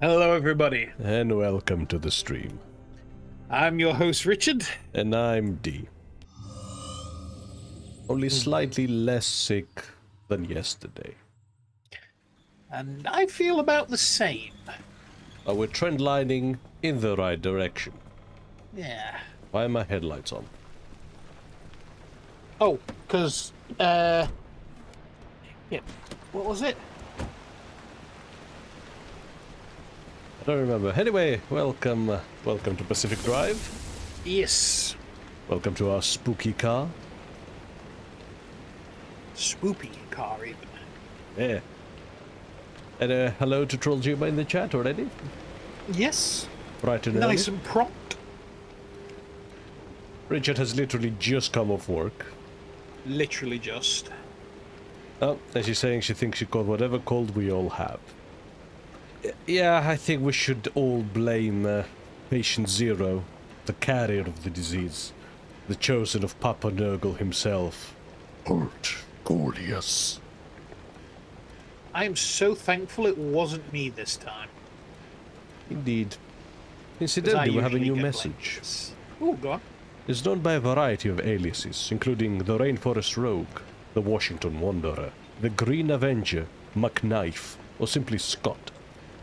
Hello, everybody. And welcome to the stream. I'm your host, Richard. And I'm D. Only slightly less sick than yesterday. And I feel about the same. But we're trendlining in the right direction. Yeah. Why are my headlights on? Oh, because, yeah, what was it? I don't remember. Anyway, welcome to PacificDrive. Yes. Welcome to our spooky car. Spoopy car, even. Yeah. And hello to Trolljuma in the chat already. Yes. Right and Nice early. and prompt. Richard has literally just come off work. Literally just. Oh, and she's saying she thinks she caught whatever cold we all have. Yeah, I think we should all blame Patient Zero, the carrier of the disease, the chosen of Papa Nurgle himself. Old Gordius. I am so thankful it wasn't me this time. Indeed. Incidentally, we have a new message. Oh, go on. It's known by a variety of aliases, including the Rainforest Rogue, the Washington Wanderer, the Green Avenger, McKnife, or simply Scott.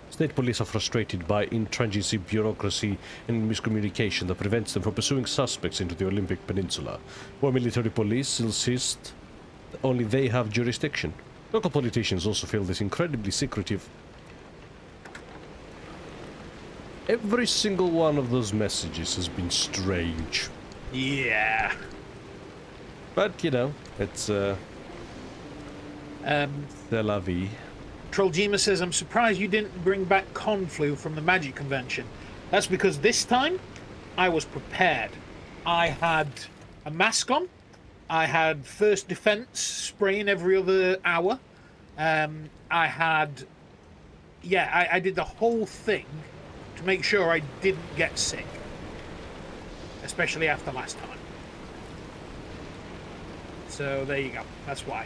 State police are frustrated by intransigent bureaucracy and miscommunication that prevents them from pursuing suspects into the Olympic Peninsula, where military police insist that only they have jurisdiction. Local politicians also feel this incredibly secretive. Every single one of those messages has been strange. Yeah. But, you know, it's, c'est la vie. Trolljima says, I'm surprised you didn't bring back Conflu from the Magic Convention. That's because this time, I was prepared. I had a mask on. I had first defense spraying every other hour. I had... Yeah, I did the whole thing to make sure I didn't get sick. Especially after last time. So, there you go. That's why.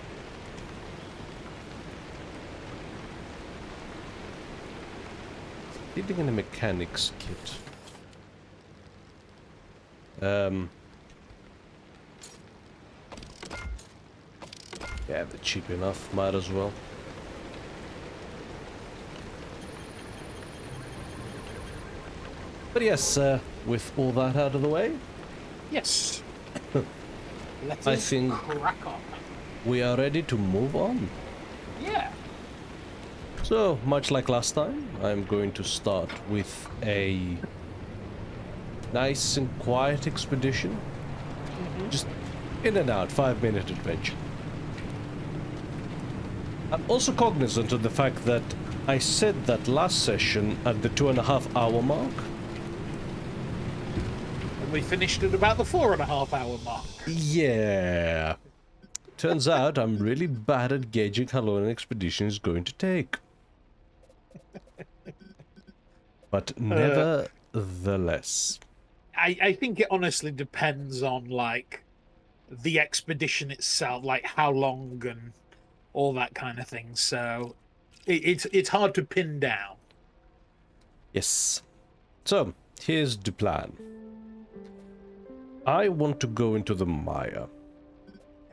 Leading in a mechanics kit. Yeah, they're cheap enough, might as well. But yes, with all that out of the way, Yes. Let I us think crack on. we are ready to move on. Yeah. So, much like last time, I'm going to start with a nice and quiet expedition. Just in and out, 5-minute adventure. I'm also cognizant of the fact that I said that last session at the 2.5-hour mark. And we finished at about the 4.5-hour mark. Yeah. Turns out I'm really bad at gauging how long an expedition is going to take. But nevertheless. I think it honestly depends on, like, the expedition itself, like how long and all that kind of thing. So it's hard to pin down. Yes. So, here's the plan. I want to go into the Maya.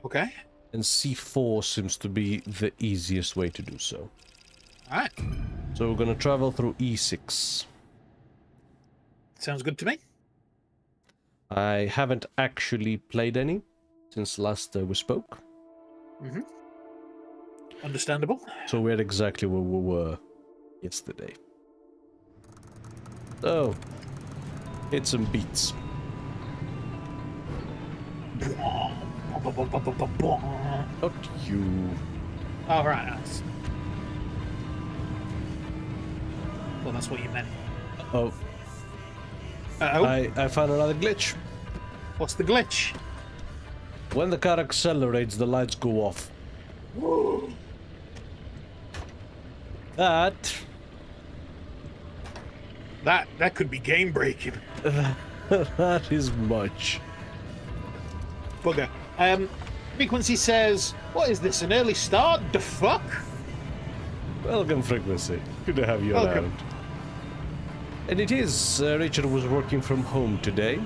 Okay. And C4 seems to be the easiest way to do so. Alright. So we're gonna travel through E6. Sounds good to me. I haven't actually played any since last we spoke. Mm-hmm. Understandable. So we're exactly where we were yesterday. So, hit some beats. Not you. Alright, nice. Well, that's what you meant. Oh. Uh-oh. I found another glitch. What's the glitch? When the car accelerates, the lights go off. That could be game breaking. that is much. Bugger. Frequency says, what is this, an early start? The fuck? Welcome, Frequency. Good to have you Welcome. around. And it is, Richard was working from home today.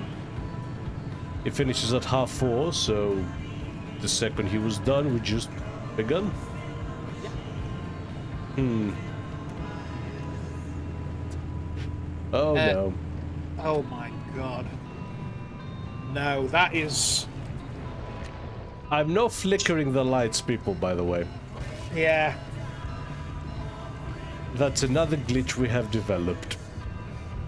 He finishes at 4:30, so the second he was done, we just begun. Yeah. Oh no. Oh my god. No, that is... I'm not flickering the lights, people, by the way. Yeah. That's another glitch we have developed.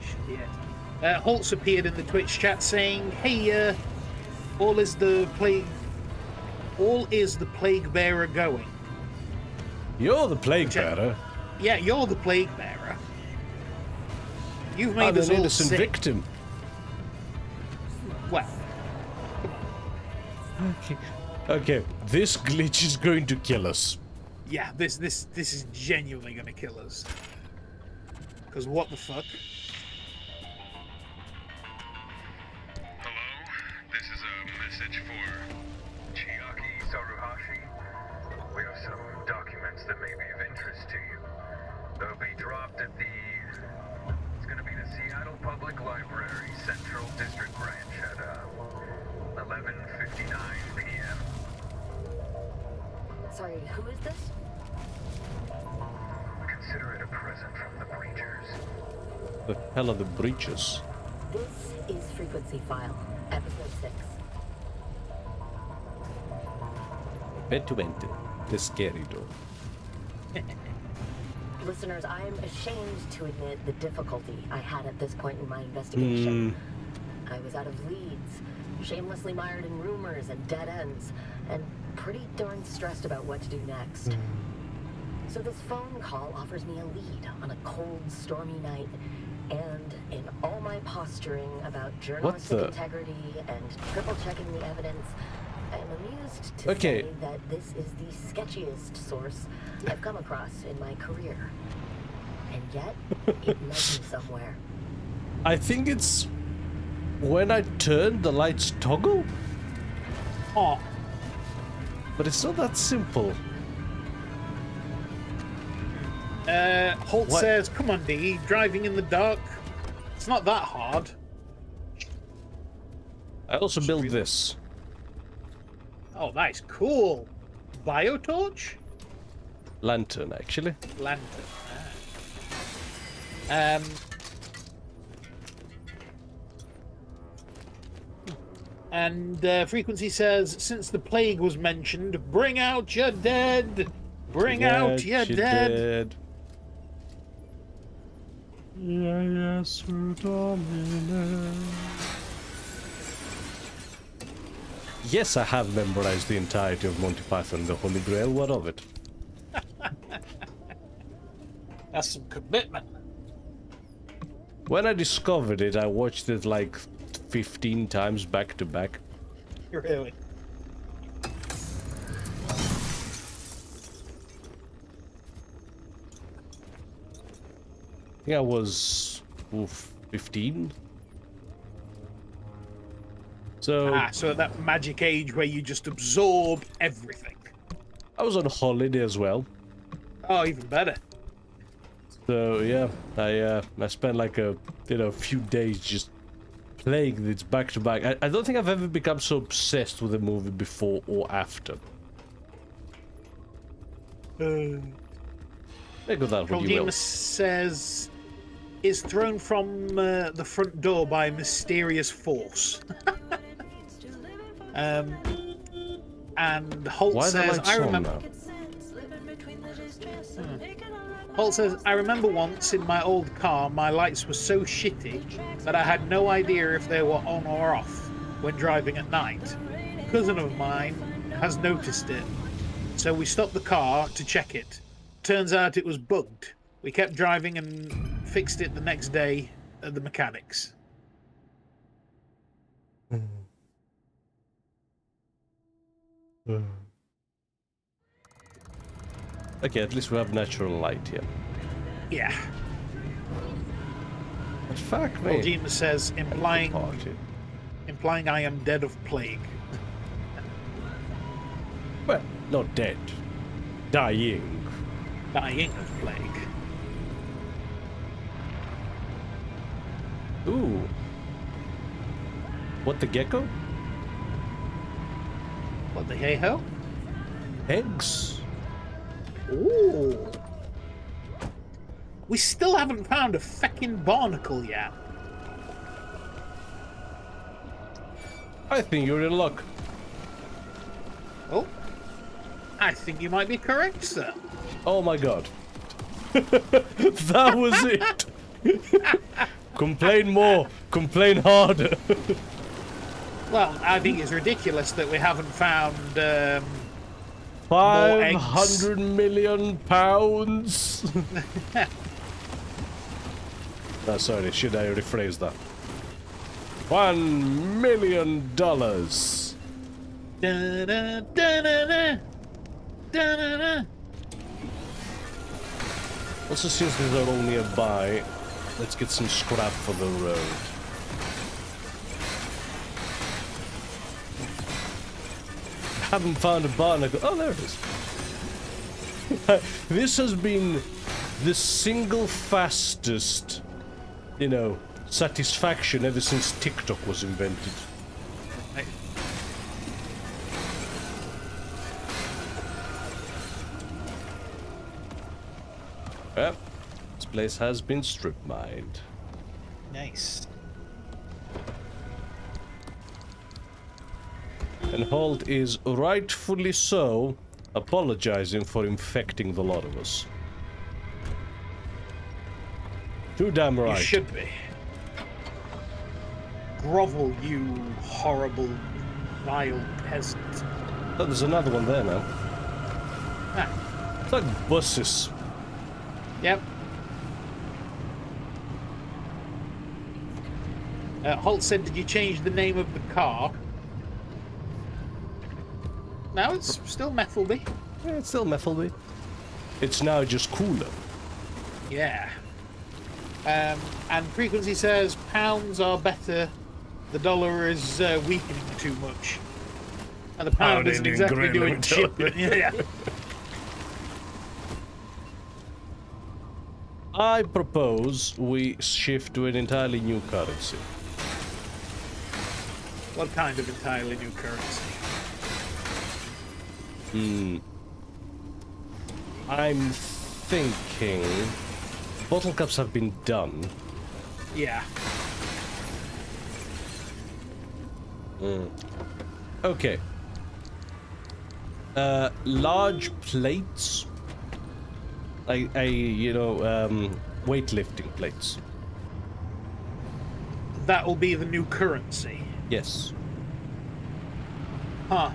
Shit. Holtz appeared in the Twitch chat saying, "Hey, all is the plague bearer going?" You're the plague bearer. Yeah, you're the plague bearer. You've made I'm us an all innocent sick. victim. Well, Okay, this glitch is going to kill us. yeah, this is genuinely gonna kill us. Because what the fuck? Hello, this is a message for Chiaki Saruhashi. We have some documents that may be of interest to you. They'll be dropped at it's gonna be the Seattle Public Library Central District Branch at 11:59 p.m. Sorry, who is this? Consider it a present from the Breachers. The hell are the breaches? This is Frequency File, Episode 6. Bed to enter. The scary door. Listeners, I am ashamed to admit the difficulty I had at this point in my investigation. I was out of leads, shamelessly mired in rumors and dead ends, and pretty darn stressed about what to do next. So this phone call offers me a lead on a cold, stormy night, and in all my posturing about journalistic integrity and triple-checking the evidence, I am amused to say that this is the sketchiest source I've come across in my career. And yet, it led me somewhere. I think it's when I turn the lights toggle, Oh, but it's not that simple. Holt What? says, "Come on, D, driving in the dark. It's not that hard." I also built this. Oh, nice, cool. Biotorch? Lantern, actually. Lantern. And Frequency says, "Since the plague was mentioned, bring out your dead! Bring out your dead!" Yes, yes, I have memorized the entirety of Monty Python and the Holy Grail. What of it? That's some commitment. When I discovered it, I watched it like 15 times back to back. Really? I think I was 15. So So at that magic age where you just absorb everything. I was on holiday as well. Oh, even better. So yeah, I spent like a few days just playing this back to back. I don't think I've ever become so obsessed with a movie before or after. Make of that what you will. Coldemus says, "Is thrown from the front door by a mysterious force." And Holt Why are the says, lights "I on remember." now? Holt says, "I remember once in my old car, my lights were so shitty that I had no idea if they were on or off when driving at night. A cousin of mine has noticed it, so we stopped the car to check it. Turns out it was bugged. We kept driving and fixed it the next day at the mechanics." Okay, at least we have natural light here. Yeah. But fuck me. Coldemus says, implying Party. I am dead of plague. Well, not dead. Dying. Dying of plague. Ooh. What, the gecko? What the hey-ho? Eggs. Ooh. We still haven't found a feckin' barnacle yet. I think you're in luck. Oh. I think you might be correct, sir. Oh my god. That was it. Complain more. Complain harder. Well, I think it's ridiculous that we haven't found, 500 million pounds. Oh, sorry, should I rephrase that? $1 million. Da-da, da-da-da, da-da-da. Also, since they're all nearby, let's get some scrap for the road. Haven't found a barnacle. Oh, there it is. This has been the single fastest, you know, satisfaction ever since TikTok was invented. Well, this place has been strip mined. Nice. And Holt is rightfully so apologizing for infecting the lot of us. Too damn right. You should be. Grovel, you horrible, vile peasant. Oh, there's another one there now. Ah, It's like buses. yep. Holt said, did you change the name of the car? No, it's still Methalby. Yeah, it's still Methalby. It's now just cooler. Yeah. And Frequency says pounds are better. The dollar is weakening too much. And the pound isn't exactly doing shit, but yeah. I propose we shift to an entirely new currency. What kind of entirely new currency? I'm thinking bottle caps have been done. Yeah. Okay. Large plates. Weightlifting plates. That will be the new currency. Yes. Huh.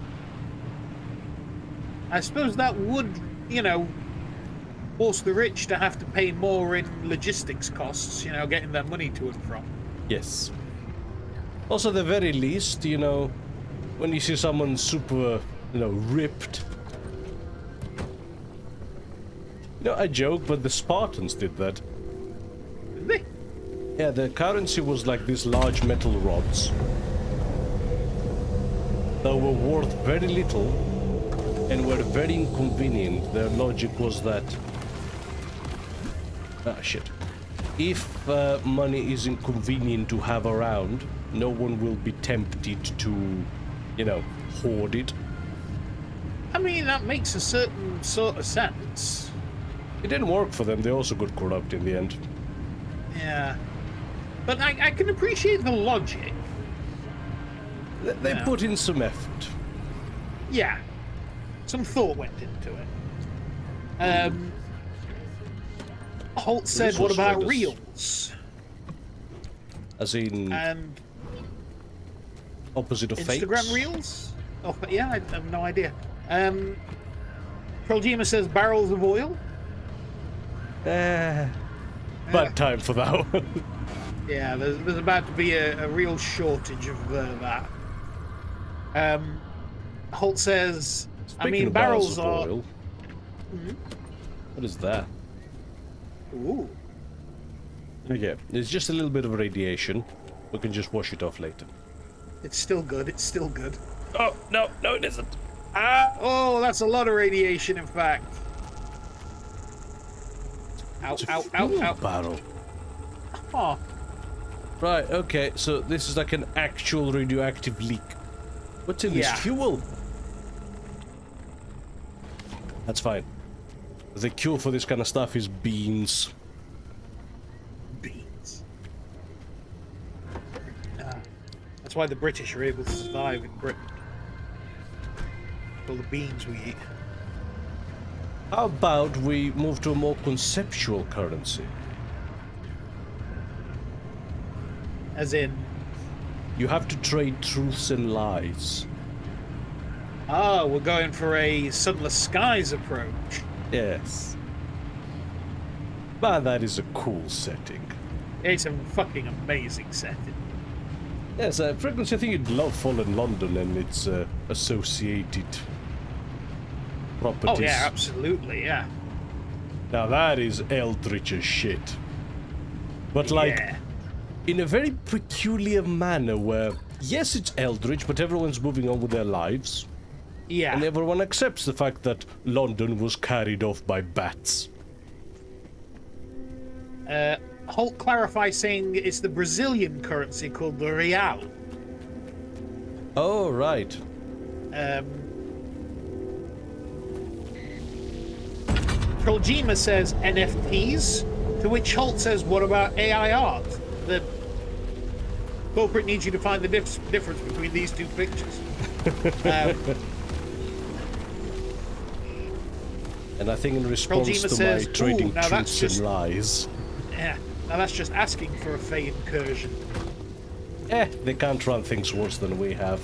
I suppose that would, you know, force the rich to have to pay more in logistics costs, you know, getting their money to and from. Yes. Also, at the very least, you know, when you see someone super, you know, ripped. You know, I joke, but the Spartans did that. Did they? Yeah, the currency was like these large metal rods that were worth very little and were very inconvenient. Their logic was that... Ah, shit. If money is inconvenient to have around, no one will be tempted to, you know, hoard it. I mean, that makes a certain sort of sense. It didn't work for them. They also got corrupt in the end. Yeah. But I can appreciate the logic. They put in some effort. Yeah. Some thought went into it. Holt said, what Resource about traders. reels? As in And opposite of Instagram fakes? reels? Oh, but yeah, I have no idea. Proljima says barrels of oil. Bad time for that one. Yeah, there's about to be a real shortage of that. Holt says, I mean, of barrels of are... oil. What is that? Ooh. Okay, it's just a little bit of radiation. We can just wash it off later. It's still good, it's still good. Oh, no, no it isn't. Oh, that's a lot of radiation, in fact. Ow, It's a ow, ow, fuel ow. barrel. Oh. Right, okay, so this is like an actual radioactive leak. What's in this Yeah. fuel? That's fine. The cure for this kind of stuff is beans. Beans. That's why the British are able to survive in Britain. All the beans we eat. How about we move to a more conceptual currency? As in, You have to trade truths and lies. we're going for a sunless skies approach. Yes. Man, that is a cool setting. It's a fucking amazing setting. Yes, Frequency, I think you'd love Fallen London and its associated properties. Oh yeah, absolutely, yeah. Now that is eldritch as shit. But like, Yeah. in a very peculiar manner where, yes, it's eldritch, but everyone's moving on with their lives. Yeah. And everyone accepts the fact that London was carried off by bats. Holt clarifies saying it's the Brazilian currency called the real. Oh, right. Trollgema says NFTs, to which Holt says, what about AI art? The culprit needs you to find the difference between these two pictures. And I think in response Trollgema to says, my trading "Ooh, now that's truths just- and lies, Yeah, now that's just asking for a Fey incursion. they can't run things worse than we have.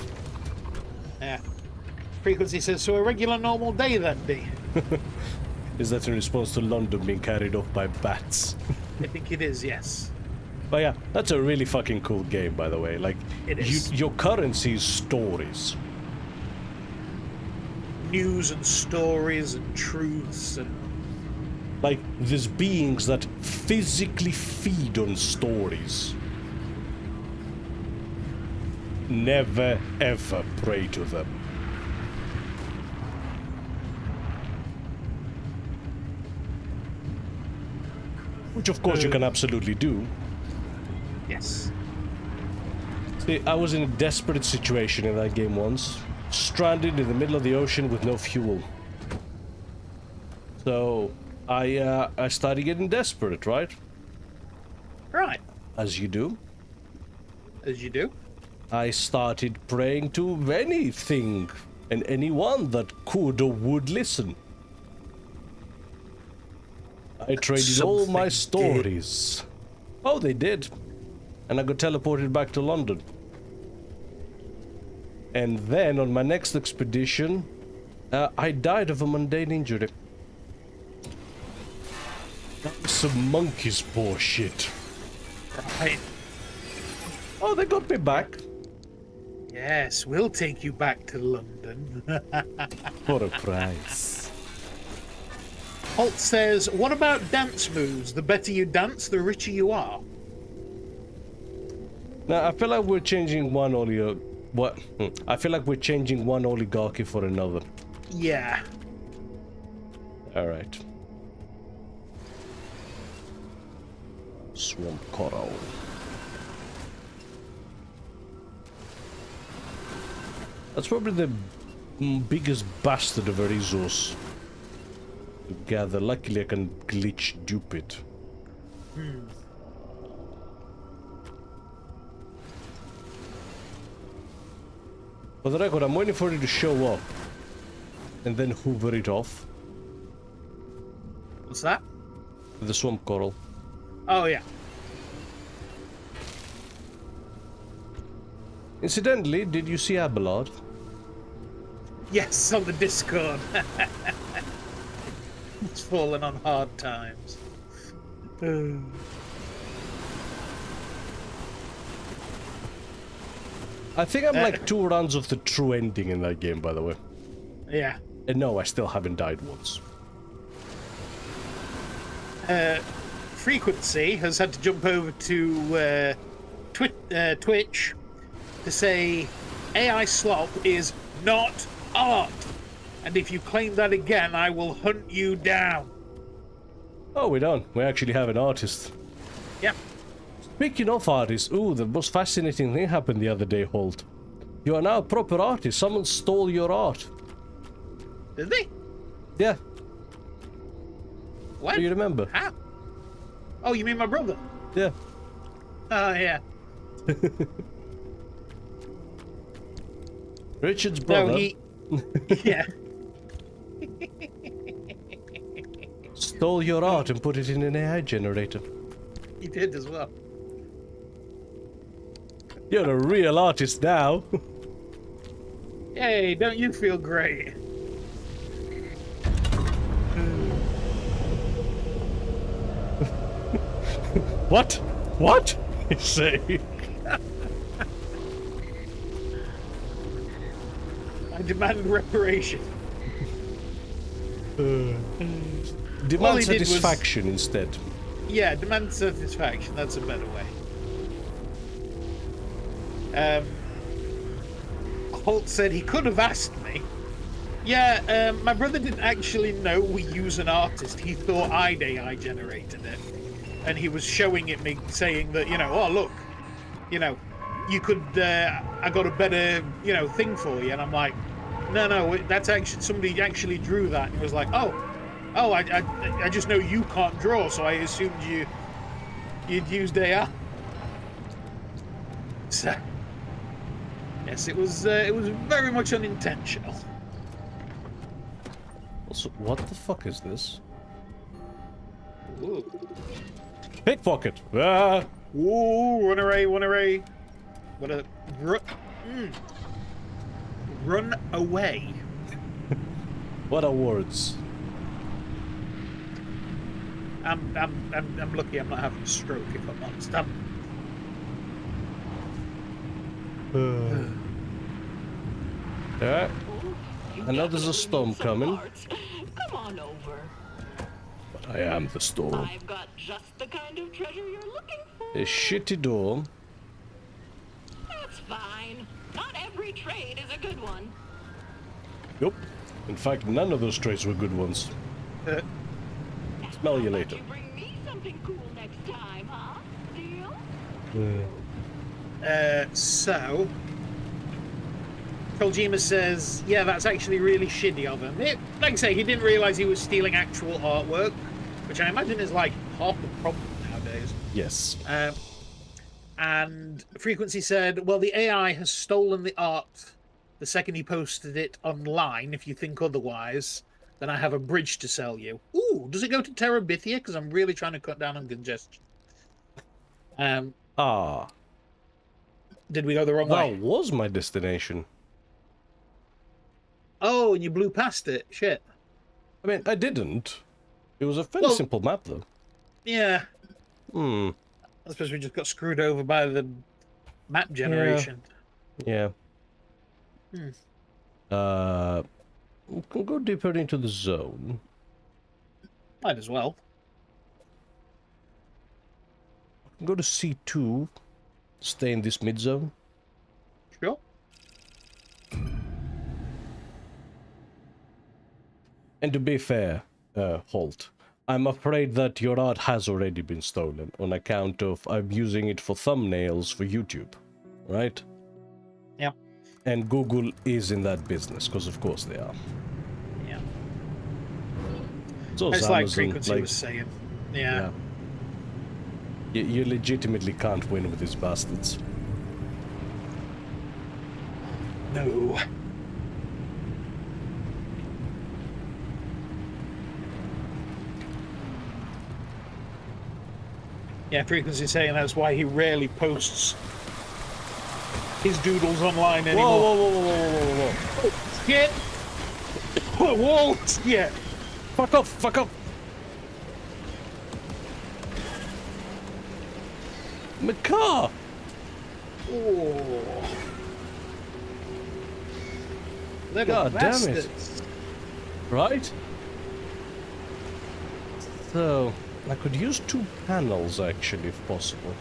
Yeah. Frequency says, so a regular normal day then, D? Is that in response to London being carried off by bats? I think it is, yes. But yeah, that's a really fucking cool game, by the way. Like, It is. your currency is stories. News and stories and truths and... Like, there's beings that physically feed on stories. Never ever pray to them. Which of course you can absolutely do. Yes. See, I was in a desperate situation in that game once. Stranded in the middle of the ocean with no fuel. So, I started getting desperate, right? Right. As you do. As you do. I started praying to anything and anyone that could or would listen. I traded all my Something stories. Oh, they did. And I got teleported back to London. And then on my next expedition, I died of a mundane injury. That was some monkey's paw shit. Right. Oh, they got me back. Yes, we'll take you back to London. For a price. Holt says, what about dance moves? The better you dance, the richer you are. Now, I feel like we're changing one I feel like we're changing one oligarchy for another. Yeah. Alright. Swamp coral. That's probably the biggest bastard of a resource to gather. Luckily, I can glitch dupe it. For the record, I'm waiting for it to show up and then hoover it off. What's that? The swamp coral. Oh, yeah. Incidentally, did you see Abelard? Yes, on the Discord. It's fallen on hard times. I think I'm like 2 rounds of the true ending in that game, by the way. Yeah. And no, I still haven't died once. Frequency has had to jump over to Twitch to say AI slop is not art. And if you claim that again, I will hunt you down. Oh, we're done. We actually have an artist. Yep. Speaking of artists, ooh, the most fascinating thing happened the other day, Holt. You are now a proper artist. Someone stole your art. Did they? Yeah. What? Do you remember? How? Oh, you mean my brother? Yeah. Oh, yeah. Richard's brother No, he... yeah. stole your art and put it in an AI generator. He did as well. You're a real artist now. Hey, don't you feel great? What? What? You say? I demand reparation. Demand he did was- satisfaction instead. Yeah, demand satisfaction. That's a better way. Holt said he could have asked me. Yeah, my brother didn't actually know we use an artist. He thought I'd AI generated it. And he was showing it me, saying that, you know, oh, look, you know, you could, I got a better, you know, thing for you. And I'm like, no, that's actually, somebody actually drew that. And he was like, oh, I just know you can't draw, so I assumed you'd used AI. So, yes, it was very much unintentional. Also, what the fuck is this? Ooh. Pickpocket! Ah! Ooh, run away. Run away. What are words? I'm lucky I'm not having a stroke, if I'm honest. Alright. I know there's a storm coming. Come on over. But I am the storm. I've got just the kind of treasure you're looking for. A shitty door. That's fine. Not every trade is a good one. Yup. In fact, none of those trades were good ones. Smell you How about later. you bring me something cool next time, huh? Deal? So Kojima says, yeah, that's actually really shitty of him. Like I say, he didn't realize he was stealing actual artwork, which I imagine is like half the problem nowadays. Yes. And Frequency said, well, the AI has stolen the art the second he posted it online. If you think otherwise, then I have a bridge to sell you. Ooh, does it go to Terabithia? Because I'm really trying to cut down on congestion. Did we go the wrong way? That was my destination. Oh, and you blew past it. Shit. I mean, I didn't. It was a fairly Well- simple map, though. Yeah. Hmm. I suppose we just got screwed over by the map generation. Yeah. Hmm. We can go deeper into the zone. Might as well. Go to C2. Stay in this mid zone. Sure. And to be fair, Holt, I'm afraid that your art has already been stolen on account of I'm using it for thumbnails for YouTube, right? Yeah. And Google is in that business, because of course they are. Yeah. So is It's like Amazon, Frequency was saying. Yeah. You legitimately can't win with these bastards. No. Yeah, Frequency saying that's why he rarely posts his doodles online anymore. Whoa. Shit! Whoa! Yeah. Fuck off! My car! Oh. Little God damn it. bastards. Right? So, I could use 2 panels actually, if possible.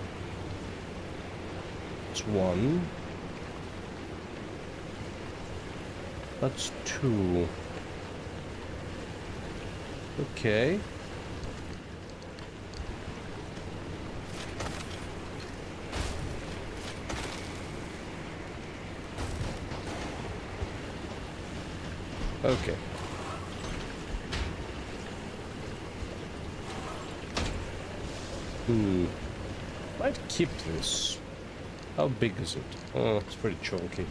That's 1. That's 2. Okay. Okay. Might keep this. How big is it? Oh, it's pretty chunky.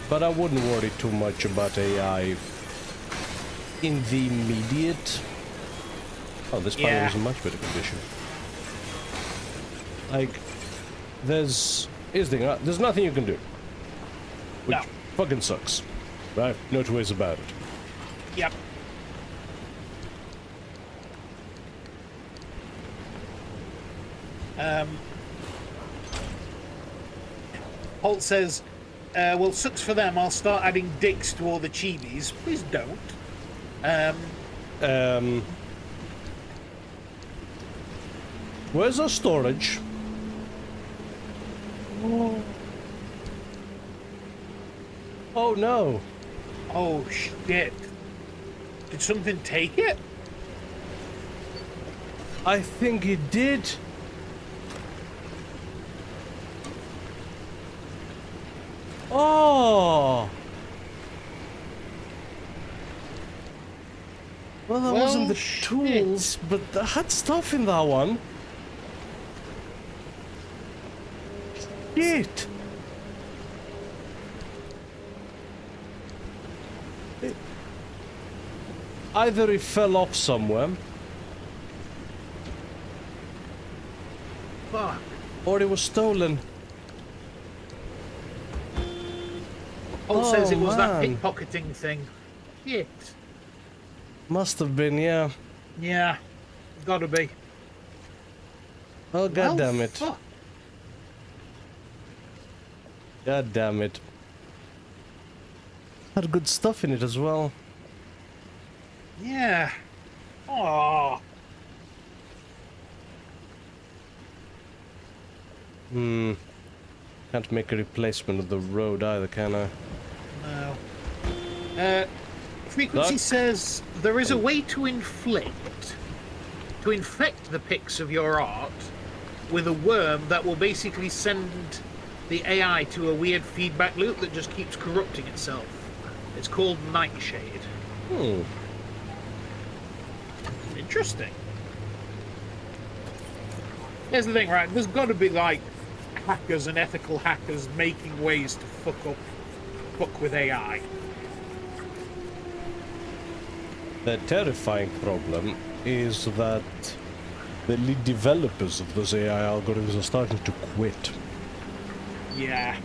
But I wouldn't worry too much about AI in the immediate. Oh, this panel is in much better condition. Like, there's nothing you can do, which fucking sucks, right? No two ways about it. Yep. Holt says, well, sucks for them. I'll start adding dicks to all the chibis. Please don't. Where's our storage? Oh no. Oh, shit. Did something take it? I think it did. Oh. Well, that wasn't the tools, but I had stuff in that one. Shit. Either it fell off somewhere, Fuck. or it was stolen. Holt says it was that man. pickpocketing thing. Shit. Must have been, yeah. Yeah. Gotta be. Oh, god damn it. Fuck. God damn it. Had good stuff in it as well. Yeah. Oh. Can't make a replacement of the road either, can I? No. Frequency Duck? says there is a way to infect the pics of your art with a worm that will basically send the AI to a weird feedback loop that just keeps corrupting itself. It's called Nightshade. Interesting. Here's the thing, right? There's got to be like hackers and ethical hackers making ways to fuck with AI. The terrifying problem is that the lead developers of those AI algorithms are starting to quit. Yeah.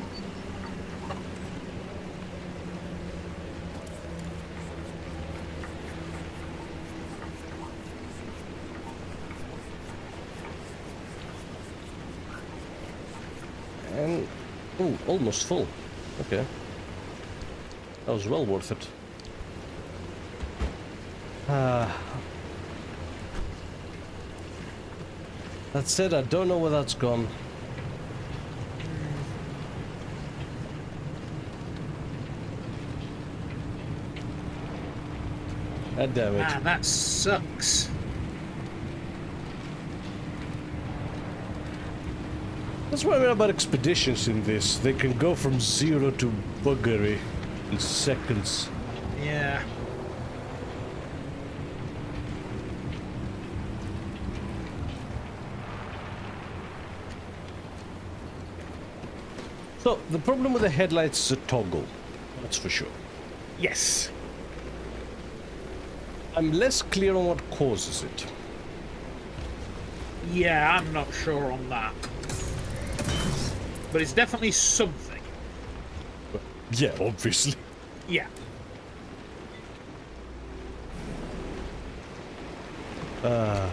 And... oh, almost full. Okay. That was well worth it. That said, I don't know where that's gone. God damn it. Man, that sucks. That's what I mean about expeditions in this. They can go from 0 to buggery in seconds. Yeah. So, the problem with the headlights is a toggle. That's for sure. Yes. I'm less clear on what causes it. Yeah, I'm not sure on that. But it's definitely something. Yeah, obviously. Yeah. But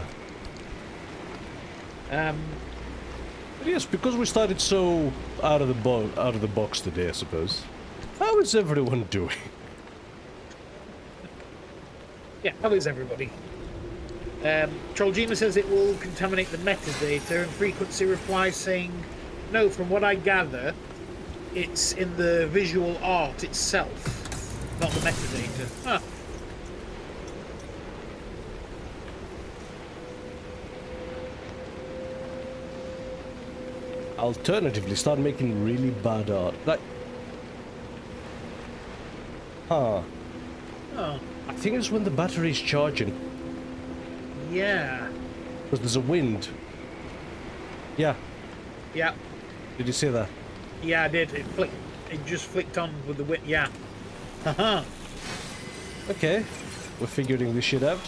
yes, because we started so out of the box today, I suppose. How is everyone doing? Yeah, how is everybody? Trollgema says it will contaminate the metadata, and Frequency replies saying, no, from what I gather, it's in the visual art itself, not the metadata. Huh. Alternatively, start making really bad art. Like... Huh. Oh, I think it's when the battery is charging. yeah. Because there's a wind. Yeah. Yeah. Did you see that? Yeah, I did. It just flicked on with the wind. Yeah. Haha. Okay. We're figuring this shit out.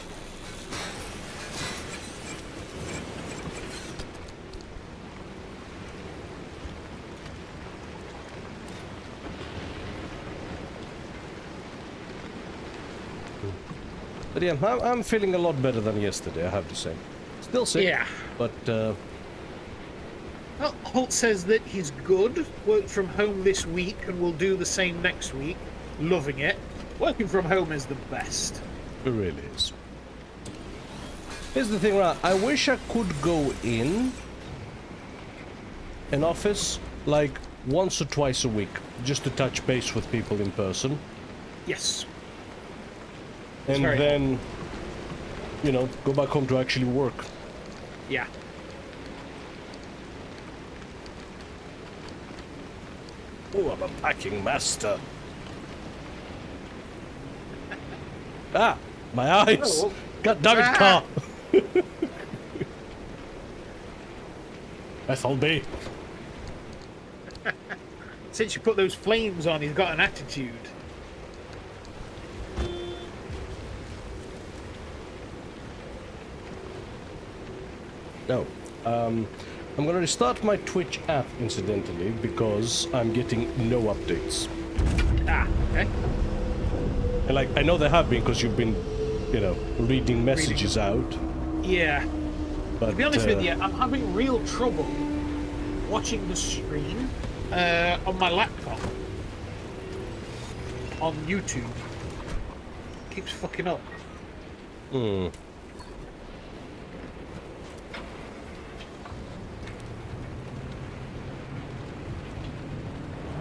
But yeah, I'm feeling a lot better than yesterday, I have to say. Still sick, Yeah. but Well, Holt says that he's good. Worked from home this week and will do the same next week. Loving it. Working from home is the best. it really is. Here's the thing, right? I wish I could go in an office like once or twice a week, just to touch base with people in person. Yes. And very then, you know, go back home to actually work. Yeah. Oh, I'm a packing master. Ah, my eyes! Oh. God damn it, Ah. car! FLB. Since you put those flames on, he's got an attitude. No. I'm gonna restart my Twitch app, incidentally, because I'm getting no updates. Ah, okay. And like, I know there have been, because you've been, you know, reading messages out. Yeah. But, To be honest with you, I'm having real trouble watching the stream on my laptop on YouTube. Keeps fucking up. Hmm.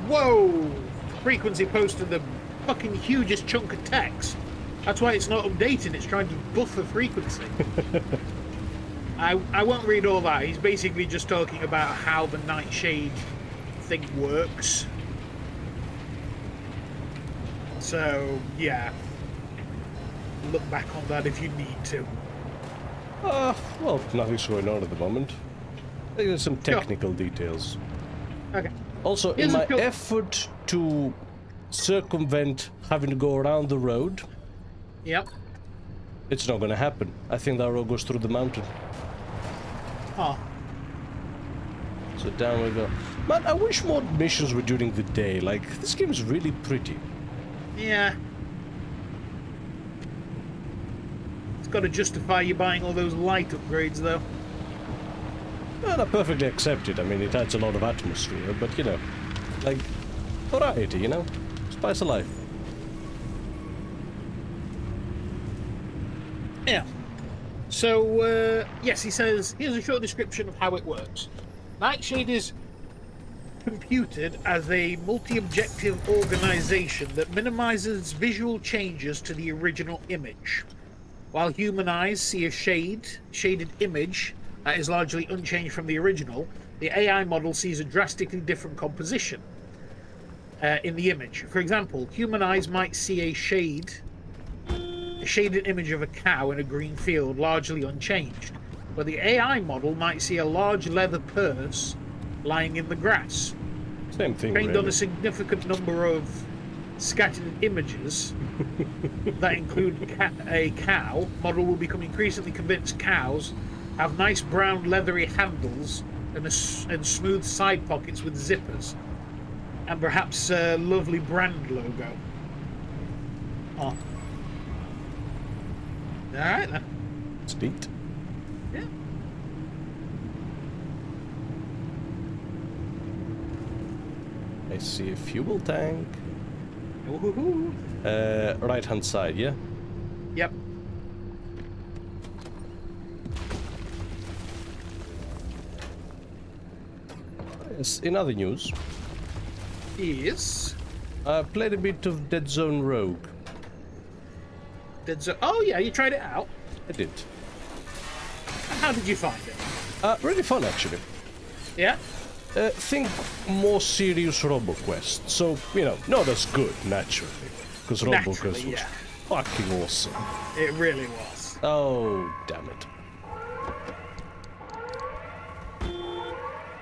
Whoa! Frequency posted the fucking hugest chunk of text. That's why it's not updating, it's trying to buffer frequency. I won't read all that. He's basically just talking about how the nightshade thing works. So, yeah. Look back on that if you need to. Well, nothing's going on at the moment. I think there's some technical details. Okay. Also, in Here's a my cool- effort to circumvent having to go around the road, Yep. it's not gonna happen. I think that road goes through the mountain. Oh. So down we go. Man, I wish more missions were during the day. Like, this game is really pretty. Yeah. It's got to justify you buying all those light upgrades, though. Well, I perfectly accept it. I mean, it adds a lot of atmosphere, but, you know, like, variety, you know? Spice of life. Yeah. So, yes, he says, here's a short description of how it works. Nightshade is computed as a multi-objective organization that minimizes visual changes to the original image. While human eyes see a shaded image that is largely unchanged from the original, the AI model sees a drastically different composition in the image. For example, human eyes might see a shaded image of a cow in a green field, largely unchanged, but the AI model might see a large leather purse lying in the grass. Same thing, Trained really. on a significant number of scattered images that include a cow, model will become increasingly convinced cows have nice brown leathery handles and smooth side pockets with zippers, and perhaps a lovely brand logo. Oh. Alright then. It's neat. Yeah. I see a fuel tank. Woohoo. Right-hand side, yeah? Yep. Yes, in other news, Is I played a bit of Dead Zone Rogue. Oh yeah, you tried it out. I did. And how did you find it? Really fun, actually. Yeah. Think more serious RoboQuest. So, you know, not as good, naturally. Because RoboQuest was yeah. fucking awesome. It really was. Oh, damn it.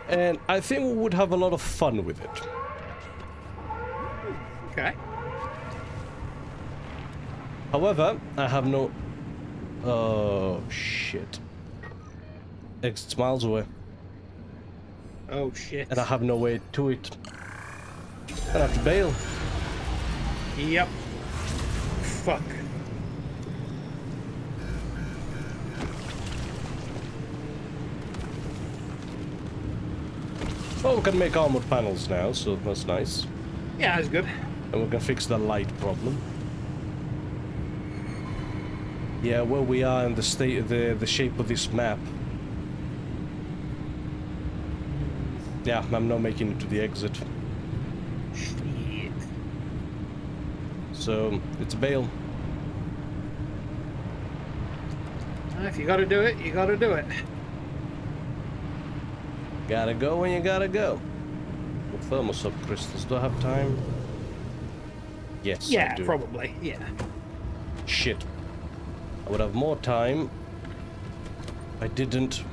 And I think we would have a lot of fun with it. Okay. However, I have no... Oh, shit. Exit's miles away. Oh shit. And I have no way to it. I have to bail. Yep. Fuck. Well, we can make armored panels now, so that's nice. Yeah, that's good. And we can fix the light problem. Yeah, where we are in the state, the shape of this map. Yeah, I'm not making it to the exit. Shit. So, it's bail. If you gotta do it, you gotta do it. Gotta go when you gotta go. Well, thermosub crystals, do I have time? Yes, I Yeah, do. probably. Yeah. Shit. I would have more time. I didn't.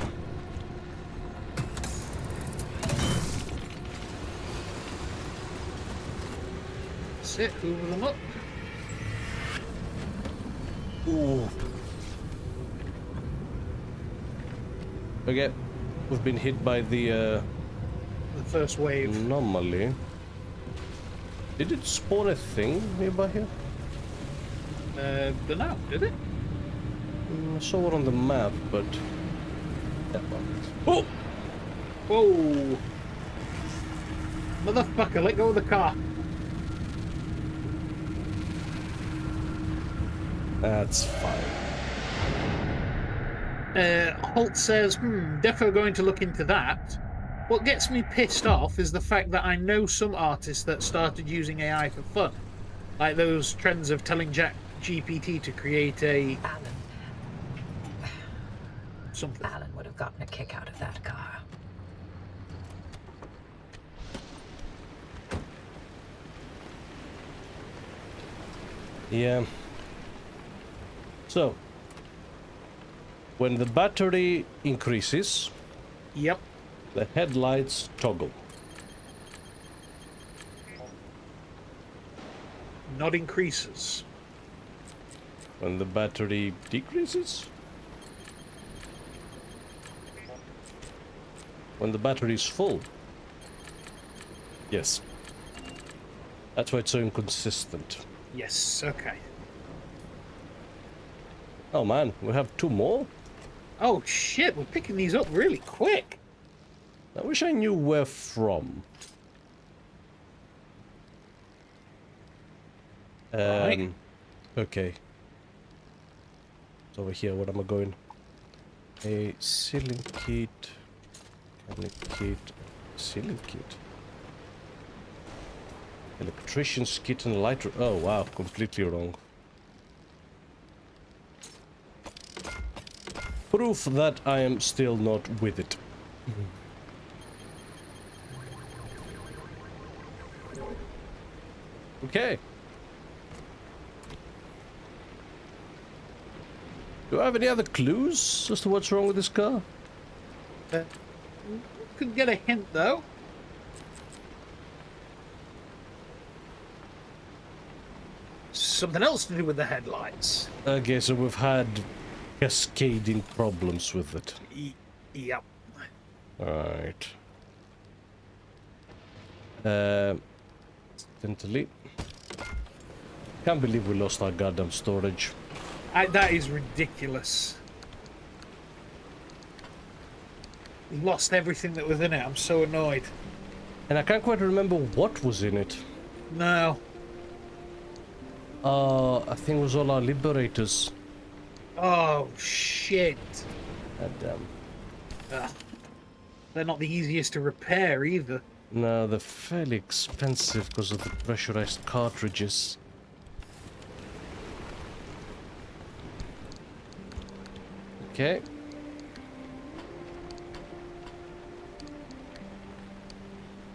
Sit, hoover them up. Ooh. Okay. We've been hit by the The first wave. anomaly. Did it spawn a thing nearby here? Dunno, did it? I saw it on the map, but... Yeah, well. Oh! Whoa! Motherfucker, let go of the car. That's fine. Holt says, defo going to look into that. What gets me pissed off is the fact that I know some artists that started using AI for fun. Like those trends of telling GPT to create a... something. Alan would have gotten a kick out of that car. Yeah. So, when the battery increases, Yep. the headlights toggle. Not increases. When the battery decreases? When the battery is full. Yes. That's why it's so inconsistent. Yes, okay. Oh man, we have two more? Oh shit, we're picking these up really quick. I wish I knew where from. Right. Okay. It's over here, where am I going? A sealing kit. Mechanic kit. Sealing kit. Electrician's kit and lighter. Oh wow, completely wrong. Proof that I am still not with it. Okay. Do I have any other clues as to what's wrong with this car? Could get a hint though. Something else to do with the headlights. Okay, so we've had cascading problems with it. Yep. Alright. Incidentally. Can't believe we lost our goddamn storage. That is ridiculous. We lost everything that was in it. I'm so annoyed. And I can't quite remember what was in it. No. I think it was all our liberators. Oh, shit. God damn. Ugh. They're not the easiest to repair either. No, they're fairly expensive because of the pressurized cartridges. Okay.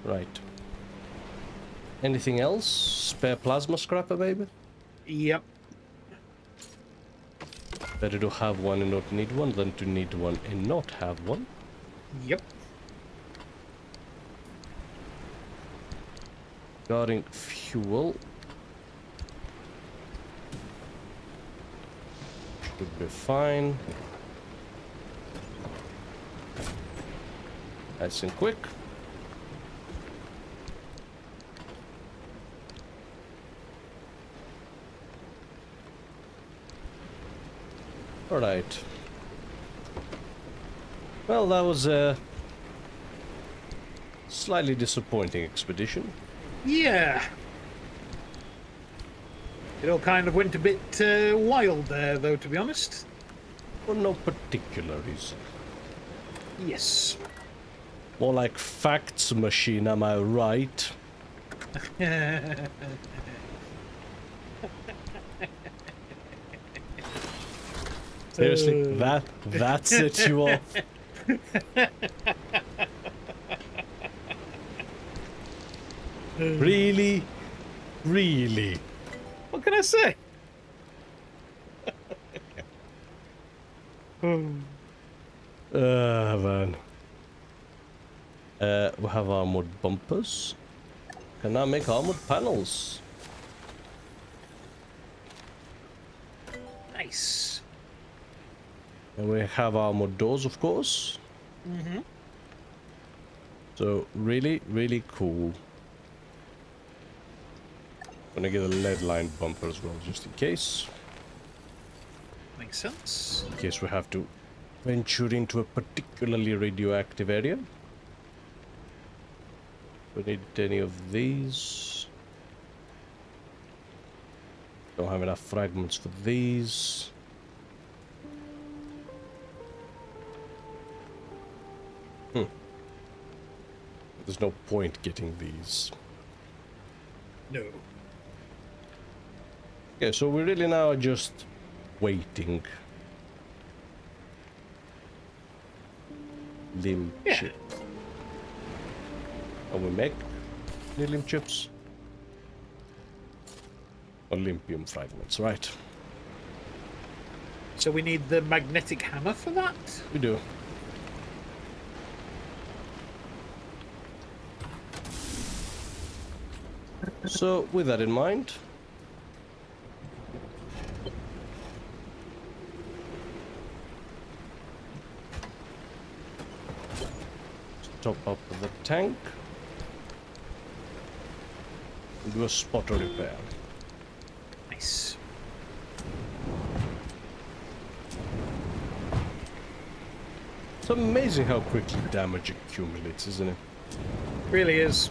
Right. Anything else? Spare plasma scrapper, maybe? Yep. Better to have one and not need one than to need one and not have one. Yep. Regarding fuel. Should be fine. Nice and quick. Alright. Well, that was a slightly disappointing expedition. Yeah. It all kind of went a bit wild there, though, to be honest. For no particular reason. Yes. More like facts machine, am I right? Seriously, that set you off? Really? Really? What can I say? Man. We have armored bumpers. Can now make armored panels. Nice. And we have armored doors, of course. Mm-hmm. So, really, really cool. Gonna get a lead line bumper as well, just in case. Makes sense. In case we have to venture into a particularly radioactive area. We need any of these. Don't have enough fragments for these. There's no point getting these. No. Okay, so we really now are just waiting. Limb chip. Can we make new limb chips? Olympium fragments, right. So we need the magnetic hammer for that? We do. So, with that in mind, top up the tank, do a spotter repair. Nice. It's amazing how quickly damage accumulates, isn't it? Really is.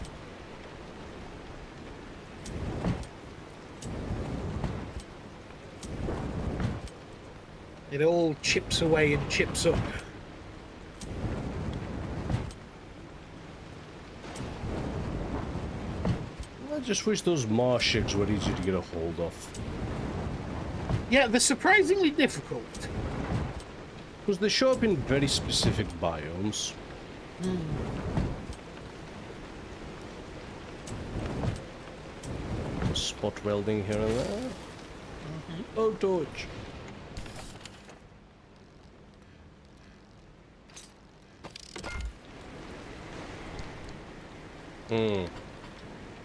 It all chips away and chips up. I just wish those marsh eggs were easy to get a hold of. Yeah, they're surprisingly difficult. Because they show up in very specific biomes. Spot welding here and there. Oh, torch.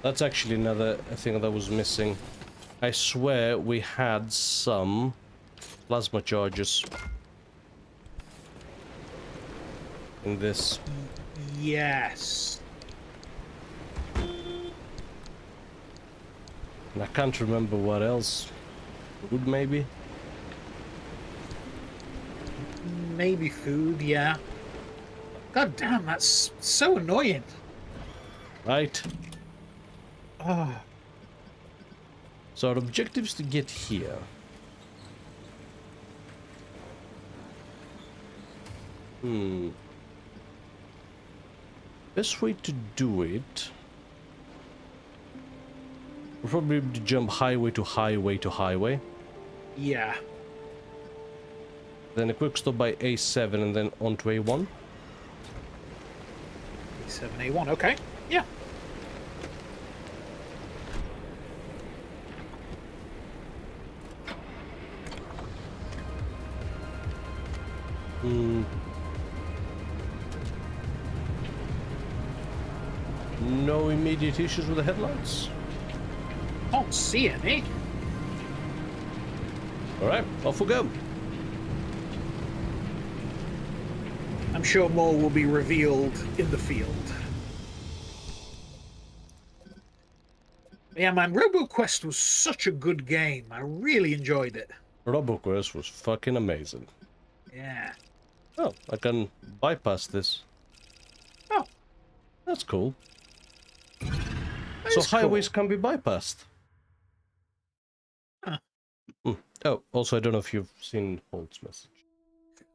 That's actually another thing that was missing. I swear we had some plasma charges in this. Yes. And I can't remember what else. Food, maybe? Maybe food, yeah. God damn, that's so annoying. Right? Ah. So our objective is to get here. Best way to do it... we'll probably to jump highway to highway to highway. Yeah. Then a quick stop by A7 and then on to A1. A7, A1, okay. Yeah. No immediate issues with the headlights. Can't see any. Alright, off we go. I'm sure more will be revealed in the field. Yeah, man, RoboQuest was such a good game. I really enjoyed it. RoboQuest was fucking amazing. Yeah. Oh, I can bypass this. Oh, That's cool. that So is cool. highways can be bypassed. Huh. Oh, also, I don't know if you've seen Holt's message.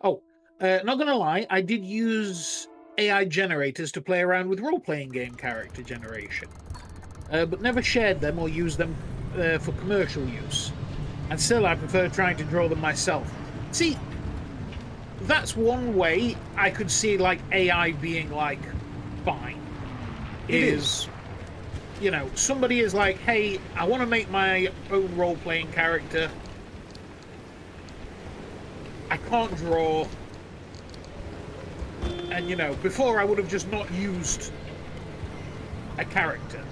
Oh, not gonna lie, I did use AI generators to play around with role-playing game character generation, but never shared them or used them for commercial use. And still, I prefer trying to draw them myself. See, that's one way I could see like AI being like fine. It is. You know, somebody is like, hey, I want to make my own role-playing character. I can't draw. And, you know, before I would have just not used a character.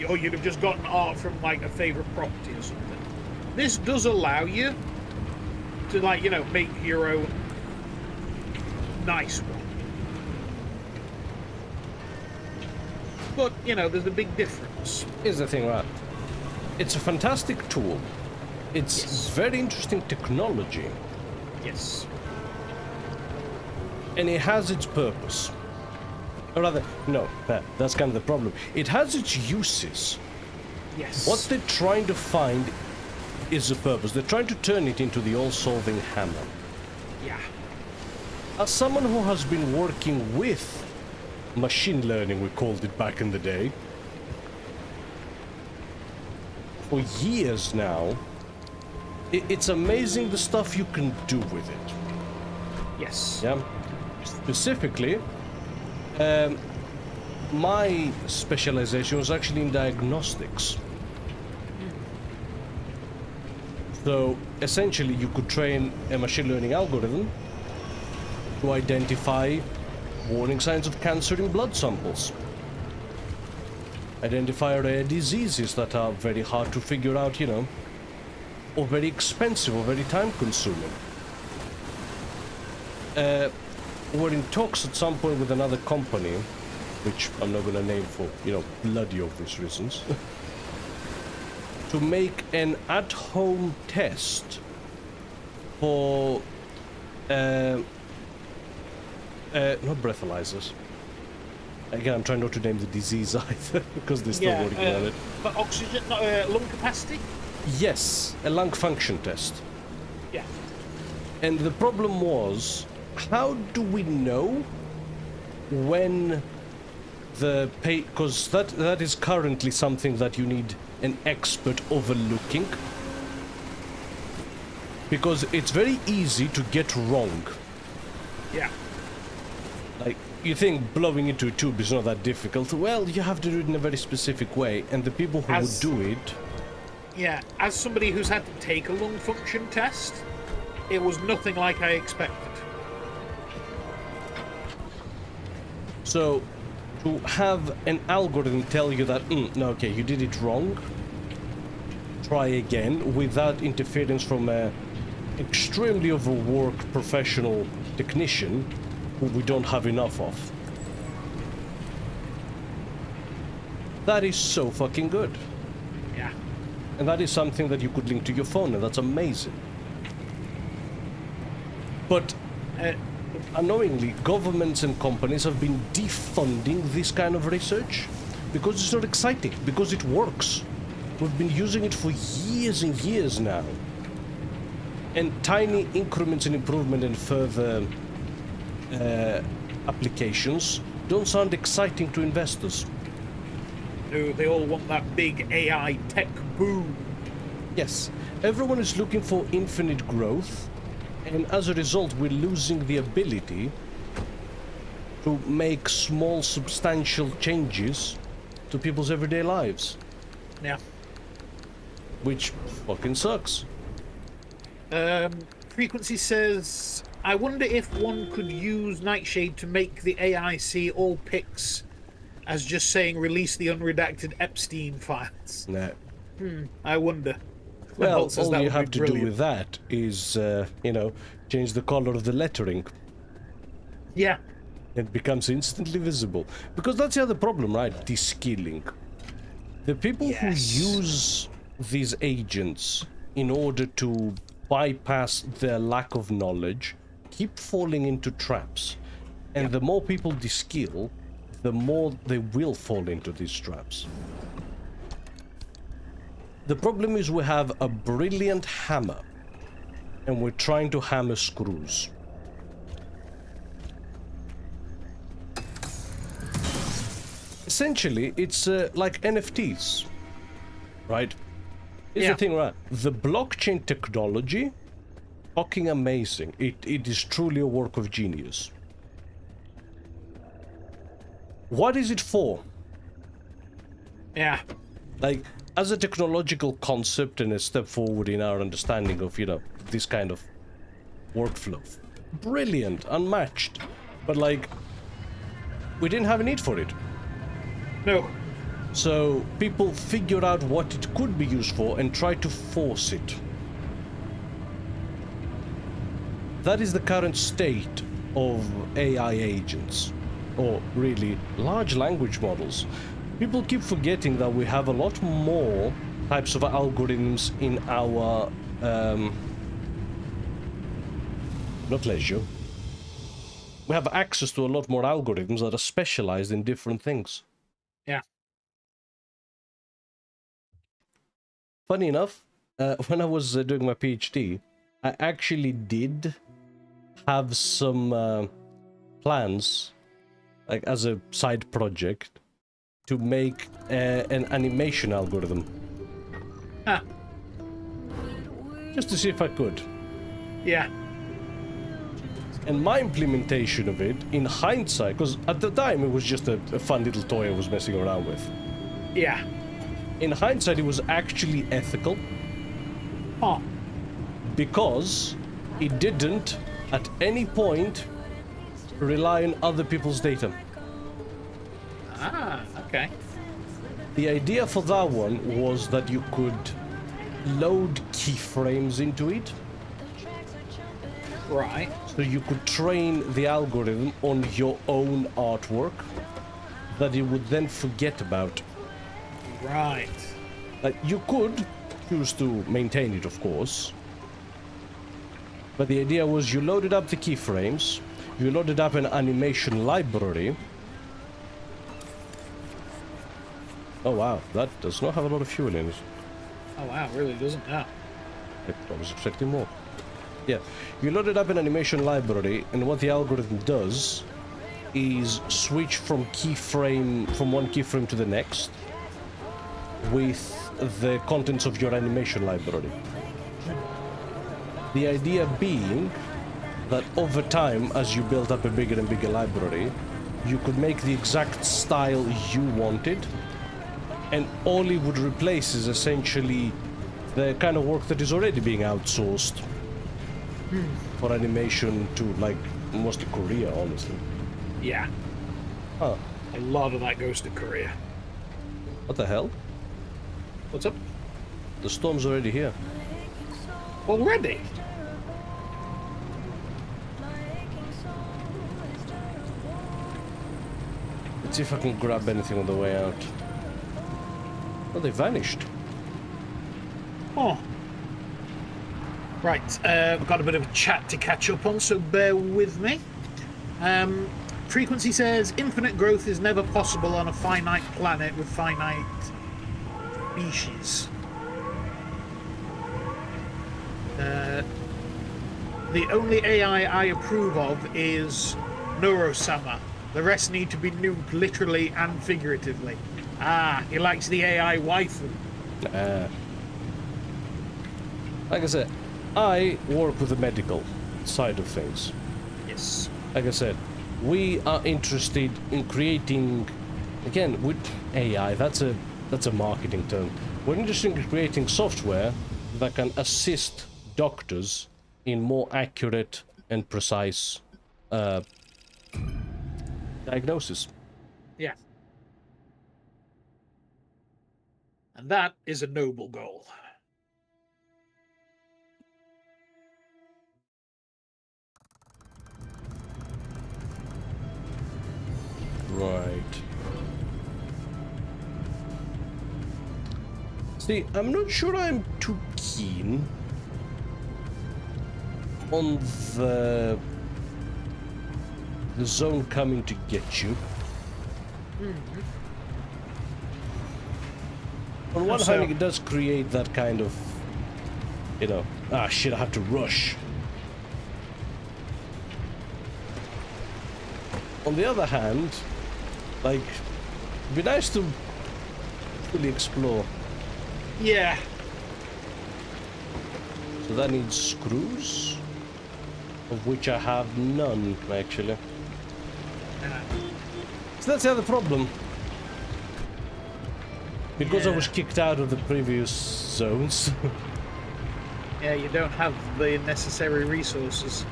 Or you'd have just gotten art from, like, a favorite property or something. This does allow you to, like, you know, make your own nice one. But, you know, there's a big difference. Here's the thing, right? It's a fantastic tool. It's Yes. very interesting technology. Yes. And it has its purpose. Or rather, no, that's kind of the problem. It has its uses. Yes. What they're trying to find is a purpose. They're trying to turn it into the all-solving hammer. Yeah. As someone who has been working with machine learning, we called it back in the day, for years now, it's amazing the stuff you can do with it. Yes. Yeah. Specifically, my specialization was actually in diagnostics. So essentially, you could train a machine learning algorithm to identify warning signs of cancer in blood samples, identify rare diseases that are very hard to figure out, you know, or very expensive or very time consuming. We're in talks at some point with another company, which I'm not going to name for, you know, bloody obvious reasons, to make an at-home test for, not breathalyzers. Again, I'm trying not to name the disease either, because they're still working on it. But oxygen, not, lung capacity? Yes, a lung function test. Yeah. And the problem was, how do we know when the because that is currently something that you need an expert overlooking, because it's very easy to get wrong. Yeah. Like, you think blowing into a tube is not that difficult. Well, you have to do it in a very specific way, and the people who would do it... Yeah, as somebody who's had to take a lung function test, it was nothing like I expected. So, to have an algorithm tell you that, no, okay, you did it wrong, try again, without interference from a extremely overworked professional technician who we don't have enough of. That is so fucking good. Yeah. And that is something that you could link to your phone, and that's amazing. But unknowingly, governments and companies have been defunding this kind of research because it's not exciting, because it works. We've been using it for years and years now. And tiny increments in improvement and further applications don't sound exciting to investors. No, they all want that big AI tech boom. Yes, everyone is looking for infinite growth, and as a result, we're losing the ability to make small, substantial changes to people's everyday lives. Yeah. Which fucking sucks. Frequency says, I wonder if one could use Nightshade to make the AI see all pics as just saying release the unredacted Epstein files. Nah. I wonder. Well, Bolt says all that you would be have to do brilliant. with that is, you know, change the color of the lettering. Yeah. It becomes instantly visible. Because that's the other problem, right? Descaling. The people who use these agents in order to bypass their lack of knowledge keep falling into traps. And the more people deskill, the more they will fall into these traps. The problem is we have a brilliant hammer, and we're trying to hammer screws. Essentially, it's like NFTs, right? Here's the thing, right? The blockchain technology, fucking amazing. It is truly a work of genius. What is it for? Yeah. Like, as a technological concept and a step forward in our understanding of, you know, this kind of workflow. Brilliant, unmatched. But, like, we didn't have a need for it. No. So, people figure out what it could be used for and try to force it. That is the current state of AI agents. Or, really, large language models. People keep forgetting that we have a lot more types of algorithms in our, not leisure. We have access to a lot more algorithms that are specialized in different things. Yeah. Funny enough, when I was doing my PhD, I actually did have some plans, like as a side project, to make an animation algorithm. Ah. Just to see if I could. Yeah. And my implementation of it, in hindsight, because at the time it was just a fun little toy I was messing around with. Yeah. In hindsight, it was actually ethical. Oh. Because it didn't, at any point, rely on other people's data. Ah, okay. The idea for that one was that you could load keyframes into it. Right. So you could train the algorithm on your own artwork that it would then forget about. Right. Like, you could choose to maintain it, of course. But the idea was you loaded up the keyframes, you loaded up an animation library. Oh wow, that does not have a lot of fuel in it. Oh wow, it really doesn't now. I was expecting more. Yeah, you loaded up an animation library, and what the algorithm does is switch from one keyframe to the next with the contents of your animation library. The idea being that over time, as you build up a bigger and bigger library, you could make the exact style you wanted, and all it would replace is essentially the kind of work that is already being outsourced for animation to, like, mostly Korea, honestly. Yeah. Huh. A lot of that goes to Korea. What the hell? What's up? The storm's already here. Already? Let's see if I can grab anything on the way out. Oh, they vanished. Oh. Right, we've got a bit of a chat to catch up on, so bear with me. Frequency says, infinite growth is never possible on a finite planet with finite species. The only AI I approve of is Neurosama. The rest need to be nuked literally and figuratively. Ah, he likes the AI waifu. Like I said, I work with the medical side of things. Yes. Like I said, we are interested in creating, again, with AI, that's a marketing term. We're interested in creating software that can assist doctors in more accurate and precise diagnosis. Yeah. And that is a noble goal. Right. See, I'm not sure I'm too keen on the zone coming to get you. On one So- hand, it does create that kind of, you know, ah shit, I have to rush. On the other hand, like, it'd be nice to fully explore. Yeah. So that needs screws, of which I have none, actually. So that's the other problem. Because I Yeah. was kicked out of the previous zones. Yeah, you don't have the necessary resources.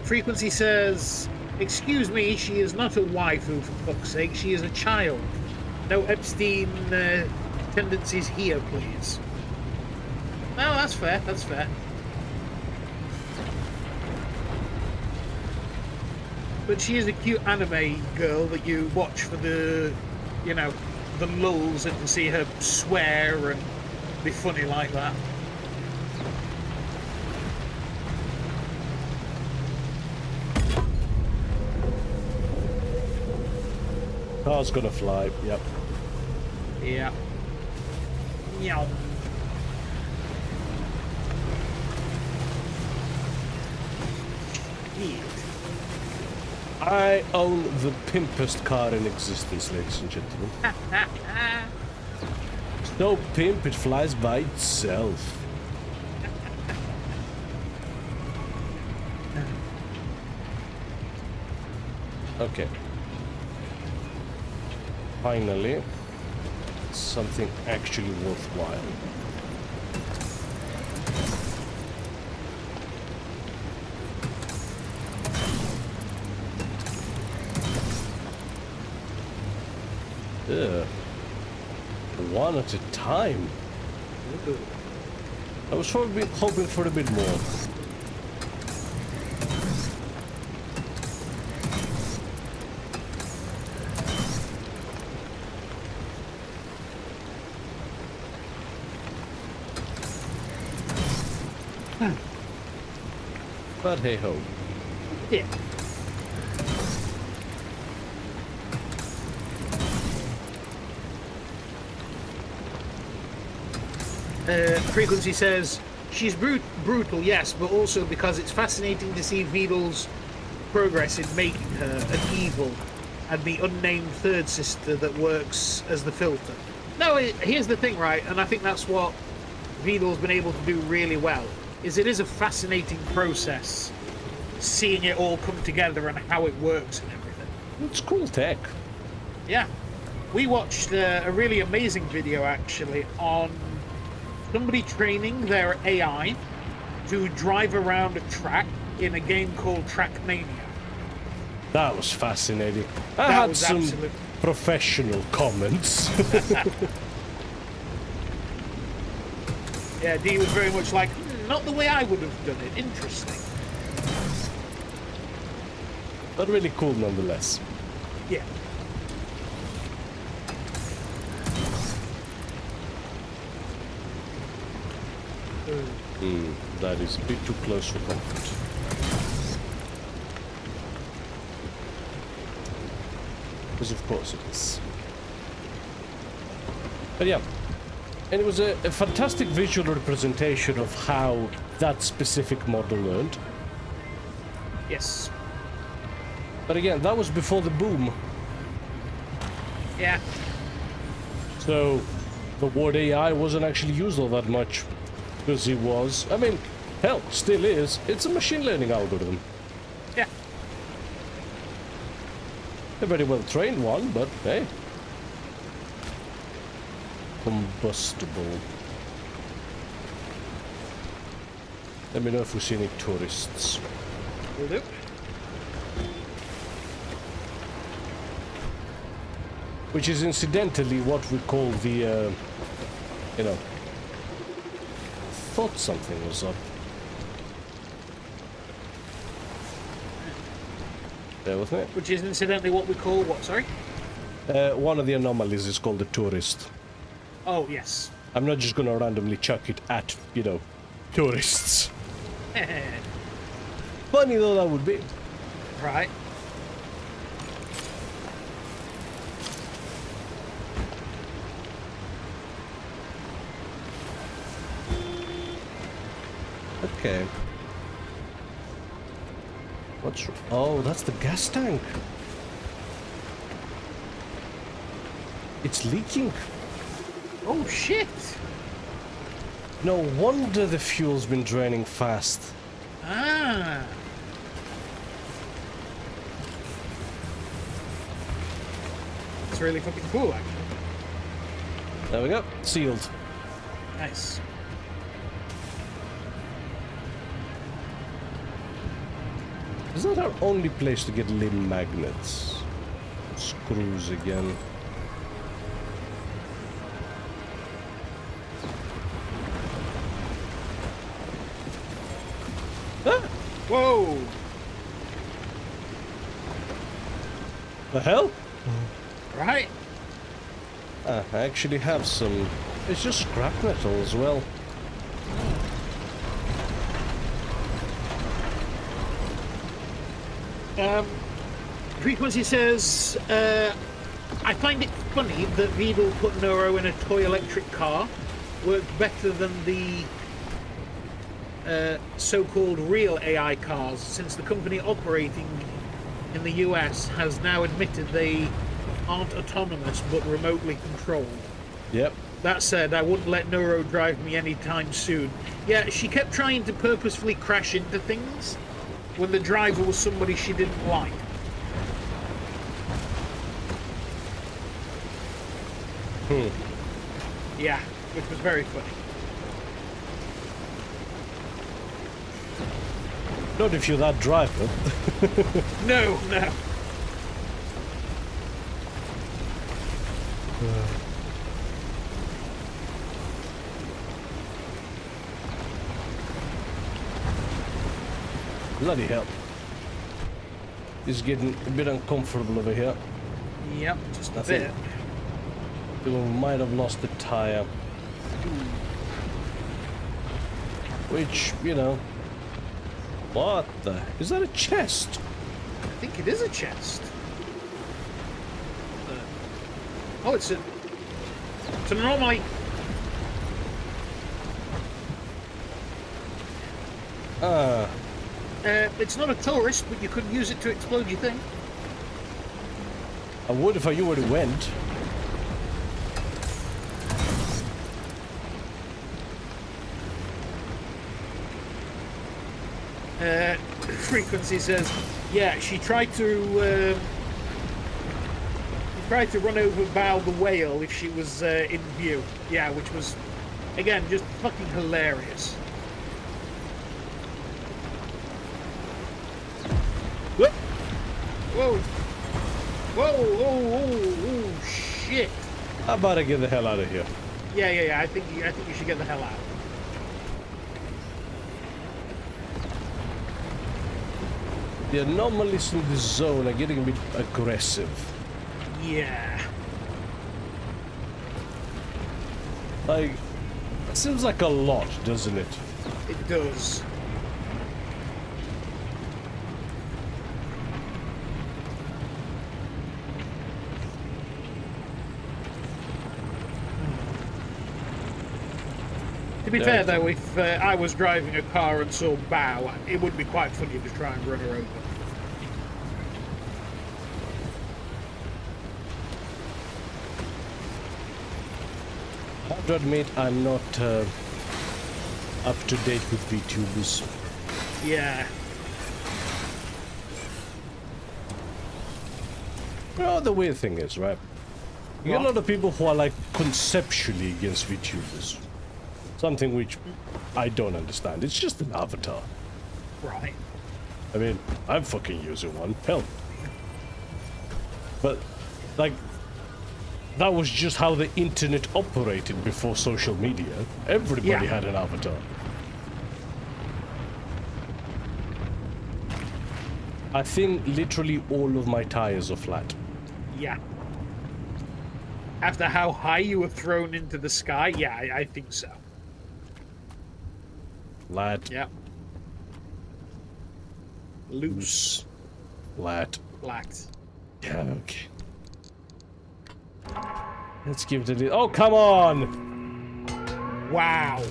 Frequency says, "Excuse me, she is not a waifu, for fuck's sake. She is a child. No Epstein tendencies here, please." No, that's fair. That's fair. But she is a cute anime girl that you watch for the, you know, the lulls and to see her swear and be funny like that. Car's gonna fly, yep. Yeah. Meow. Yeah. I own the pimpest car in existence, ladies and gentlemen. So pimp, it flies by itself. Okay. Finally, something actually worthwhile. Ugh. One at a time. I was hoping for a bit more. But hey ho. Yeah. Frequency says, "She's brutal, yes, but also because it's fascinating to see Vidal's progress in making her an evil and the unnamed third sister that works as the filter." No, here's the thing, right? And I think that's what Vidal's been able to do really well, is it is a fascinating process seeing it all come together and how it works and everything. It's cool tech. Yeah. We watched a really amazing video, actually, on somebody training their AI to drive around a track in a game called Trackmania. That was fascinating. I That had was some absolute- professional comments. Yeah, Dee was very much like, not the way I would have done it. Interesting. But really cool nonetheless. Yeah. That is a bit too close for comfort. Because of course it is. But yeah. And it was a fantastic visual representation of how that specific model learned. Yes. But again, that was before the boom. Yeah. So the word AI wasn't actually used all that much. Because it was, I mean, hell, still is. It's a machine learning algorithm. Yeah. A very well trained one, but hey. Combustible. Let me know if we see any tourists. Will do. Which is incidentally what we call the, you know... Thought something was up. Bear with me. Which is incidentally what we call what, sorry? One of the anomalies is called the tourist. Oh, yes. I'm not just gonna randomly chuck it at, you know, tourists. Funny though that would be. Right. Okay. Oh, that's the gas tank. It's leaking. Oh, shit. No wonder the fuel's been draining fast. Ah. It's really fucking cool, actually. There we go. Sealed. Nice. Is that our only place to get limb magnets? Screws again. Ah! Whoa. The hell? Right. Ah, I actually have some... It's just scrap metal as well. Frequency says, I find it funny that Vidal put Neuro in a toy electric car. Worked better than the so-called real AI cars, since the company operating in the US has now admitted they aren't autonomous but remotely controlled. Yep. That said, I wouldn't let Neuro drive me anytime soon. Yeah, she kept trying to purposefully crash into things when the driver was somebody she didn't like. Yeah, which was very funny. Not if you're that driver. No, no. Bloody hell. It's getting a bit uncomfortable over here. Yep, just a I bit. think we might have lost the tire. Which, you know... What the... Is that a chest? I think it is a chest. Oh, it's an anomaly. It's not a tourist, but you could use it to explode your thing. I would if I knew where it went. Frequency says, yeah, she tried to run over Val the whale if she was in view. Yeah, which was, again, just fucking hilarious. Whoa! Whoa! Whoa! Whoa! Whoa! Whoa! Shit! How about I get the hell out of here? Yeah. I think you should get the hell out. The anomalies in this zone are getting a bit aggressive. Yeah. Like, it seems like a lot, doesn't it? It does. To be fair, though, if I was driving a car and saw Bow, it would be quite funny to try and run her over. I have to admit, I'm not up to date with VTubers. Yeah. Well, the weird thing is, right? You get a lot of people who are like conceptually against VTubers. Something which I don't understand. It's just an avatar. Right. I mean, I'm fucking using one. Hell. But, like, that was just how the internet operated before social media. Everybody had an avatar. I think literally all of my tires are flat. Yeah. After how high you were thrown into the sky, yeah, I think so. Flat. Yeah. Loose. Flat. Flat. Yeah, okay. Let's give it a... Oh, come on! Wow.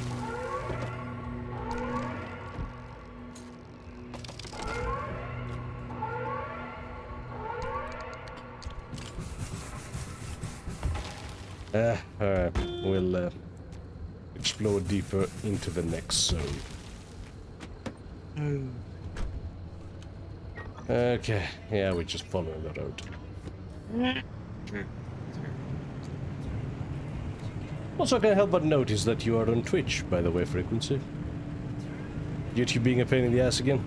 Alright. We'll explore deeper into the next zone. Okay. Yeah, we're just following the road. Also, I can't help but notice that you are on Twitch, by the way, Frequency. YouTube being a pain in the ass again.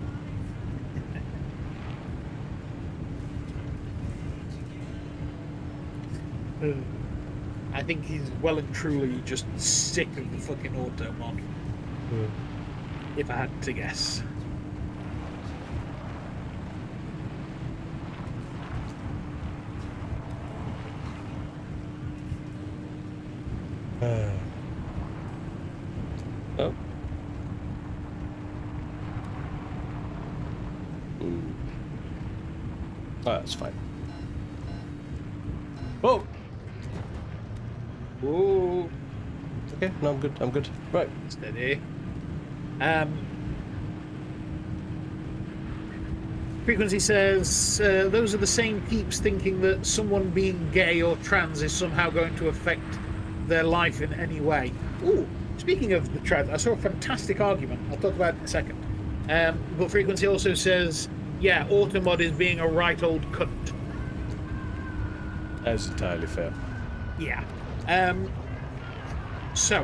I think he's well and truly just sick of the fucking auto mod. If I had to guess. Oh. Oh, that's fine. Oh! Ooh. Okay, no, I'm good, I'm good. Right. Steady. Frequency says, those are the same peeps thinking that someone being gay or trans is somehow going to affect their life in any way. Ooh, speaking of the trans, I saw a fantastic argument. I'll talk about it in a second. But Frequency also says, yeah, Automod is being a right old cunt. That's entirely fair. Yeah. So,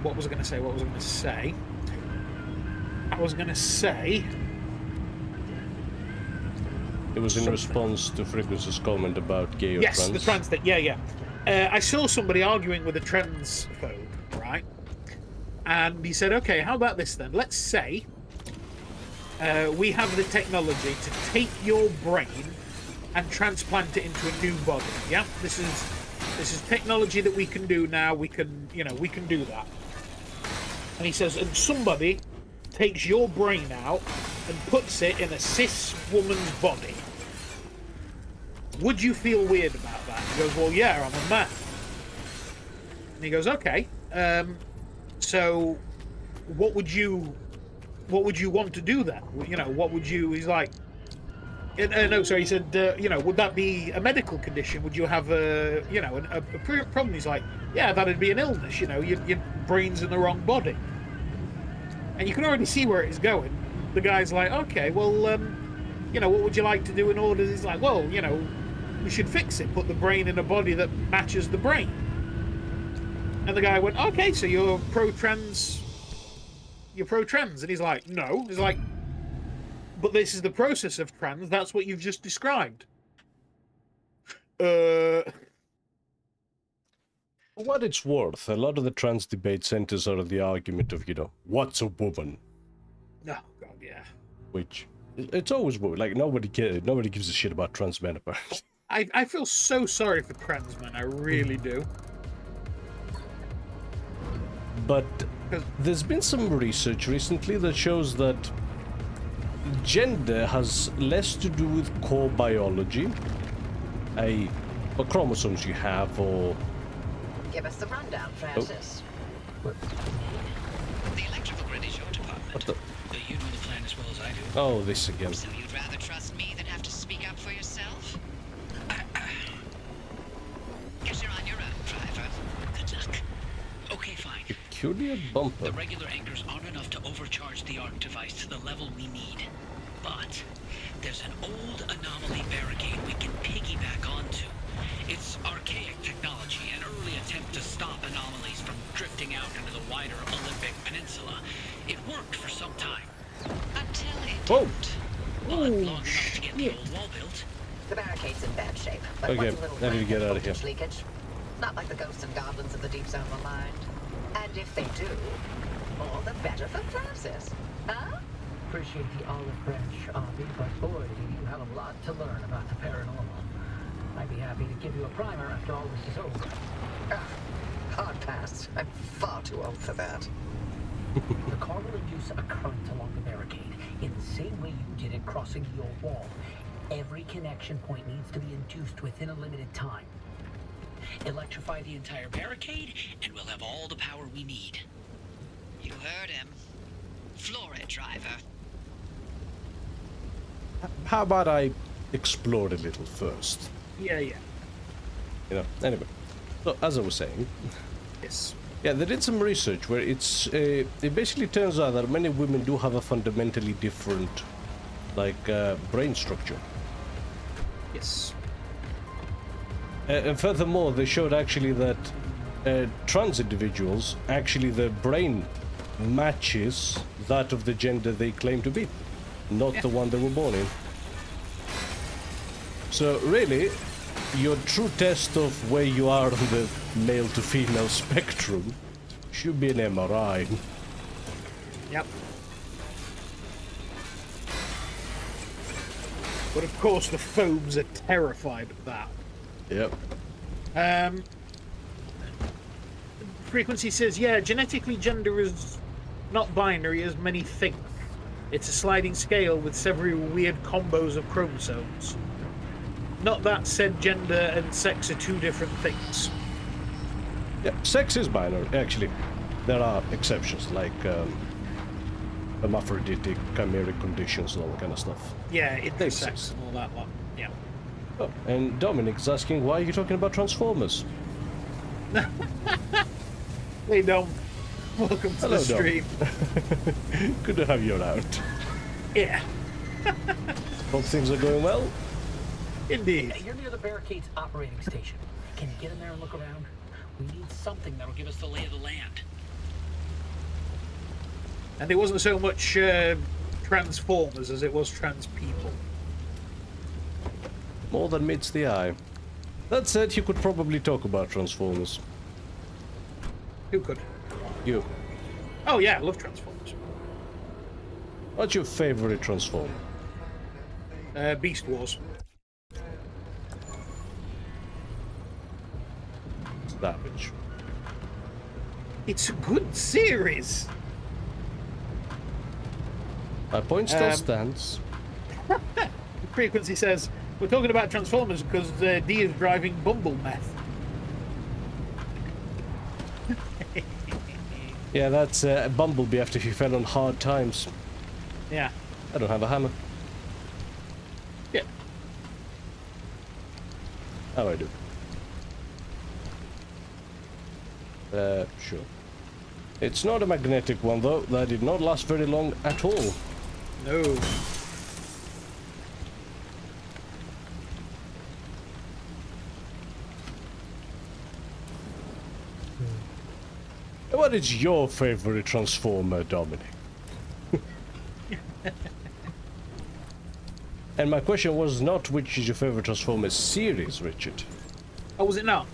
what was I going to say? I was going to say... It was in response to Frequency's comment about gay or yes, trans. the trans thing. Yeah. I saw somebody arguing with a transphobe, right? And he said, okay, how about this then? Let's say we have the technology to take your brain and transplant it into a new body. Yeah, this is technology that we can do now. We can do that. And he says, and somebody takes your brain out and puts it in a cis woman's body. Would you feel weird about that? He goes, well, yeah, I'm a man. And he goes, okay. So, what would you want to do then? You know, what would you? He's like, no, sorry. He said, would that be a medical condition? Would you have a problem? He's like, yeah, that'd be an illness. You know, your brain's in the wrong body. And you can already see where it's going. The guy's like, okay, well, what would you like to do in order? He's like, well, we should fix it. Put the brain in a body that matches the brain. And the guy went, okay, so you're pro-trans. You're pro-trans. And he's like, no. He's like, but this is the process of trans. That's what you've just described. For what it's worth, a lot of the trans debate centers on the argument of, what's a woman? Oh, God, yeah. Which, it's always woman. Like, nobody gives a shit about trans men, apparently. I feel so sorry for trans men. I really do. But there's been some research recently that shows that gender has less to do with core biology, what chromosomes you have, or... Give us the rundown, Francis. The electrical grid is your department. What the... You know the plan as well as I do. Oh, this again. So you'd rather trust me than have to speak up for yourself? Guess you're on your own, driver. Good luck. Okay, fine. Peculiar bumper. The regular anchors aren't enough to overcharge the ARC device to the level we need. But there's an old anomaly barricade we can piggyback onto. It's archaic technology, an early attempt to stop anomalies from drifting out into the wider Olympic Peninsula. It worked for some time. Until it Oh. didn't. But long enough to get the old wall built. The barricade's in bad shape, but Okay, what's a little I need to get out of here. voltage leakage? Not like the ghosts and goblins of the deep zone maligned. And if they do, all the better for Francis. Huh? Appreciate the olive branch, Avi, but boy, do you have a lot to learn about the paranormal. I'd be happy to give you a primer after all this is over. Ah, hard pass. I'm far too old for that. The car will induce a current along the barricade, in the same way you did it crossing the old wall. Every connection point needs to be induced within a limited time. Electrify the entire barricade, and we'll have all the power we need. You heard him. Floor it, driver. How about I explore a little first? Yeah, yeah. You know, anyway. So, as I was saying, Yes. yeah, they did some research where it basically turns out that many women do have a fundamentally different, like, brain structure. Yes. And furthermore, they showed actually that trans individuals, actually their brain matches that of the gender they claim to be, not the one they were born in. So really, your true test of where you are on the male to female spectrum should be an MRI. Yep. But of course, the phobes are terrified of that. Yep. Frequency says, yeah, genetically gender is not binary as many think. It's a sliding scale with several weird combos of chromosomes. Not that said, gender and sex are two different things. Yeah, sex is binary. Actually, there are exceptions like hermaphroditic, chimeric conditions, and all that kind of stuff. Yeah, intersex and all that lot. Yeah. Oh, and Dominic's asking, why are you talking about Transformers? Hey, Dom. Welcome to Hello, the stream. Good to have you around. Yeah, Hope things are going well. indeed. You're near the barricade's operating station. Can you get in there and look around? We need something that'll Give us the lay of the land. And it wasn't so much Transformers as it was trans people. More than meets the eye. That said, you could probably talk about Transformers. Who could? You. Oh yeah, I love Transformers. What's your favorite Transformer? Beast Wars. Savage. It's a good series. My point still stands. Frequency says, we're talking about Transformers because D is driving Bumble Meth. Yeah, that's Bumblebee after he fell on hard times. Yeah. I don't have a hammer. Yeah. Oh, I do. Sure. It's not a magnetic one, though. That did not last very long at all. No. What is your favorite Transformer, Dominic? And my question was not which is your favorite Transformer series, Richard. Oh, was it not?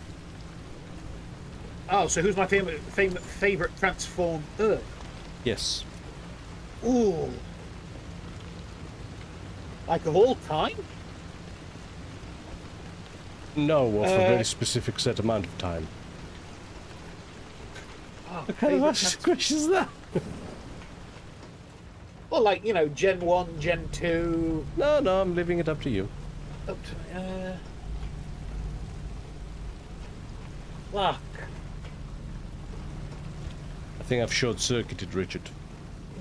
Oh, so who's my favorite Transformer? Yes. Ooh. Like of all time? No, or for a very specific set amount of time. Oh, What kind of question is that? Well, like, you know, Gen 1, Gen 2... No, I'm leaving it up to you. Up to... Fuck. I think I've short-circuited Richard.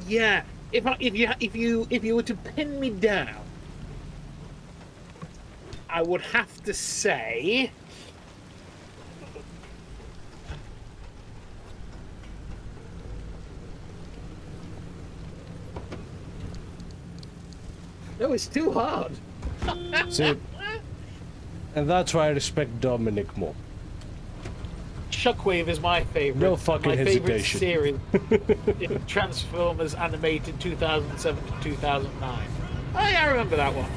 Yeah, if you were to pin me down, I would have to say... No, it's too hard. See, and that's why I respect Dominic more. Shockwave is my favorite. No fucking my favorite hesitation. series in Transformers animated 2007 to 2009. Oh yeah, I remember that one.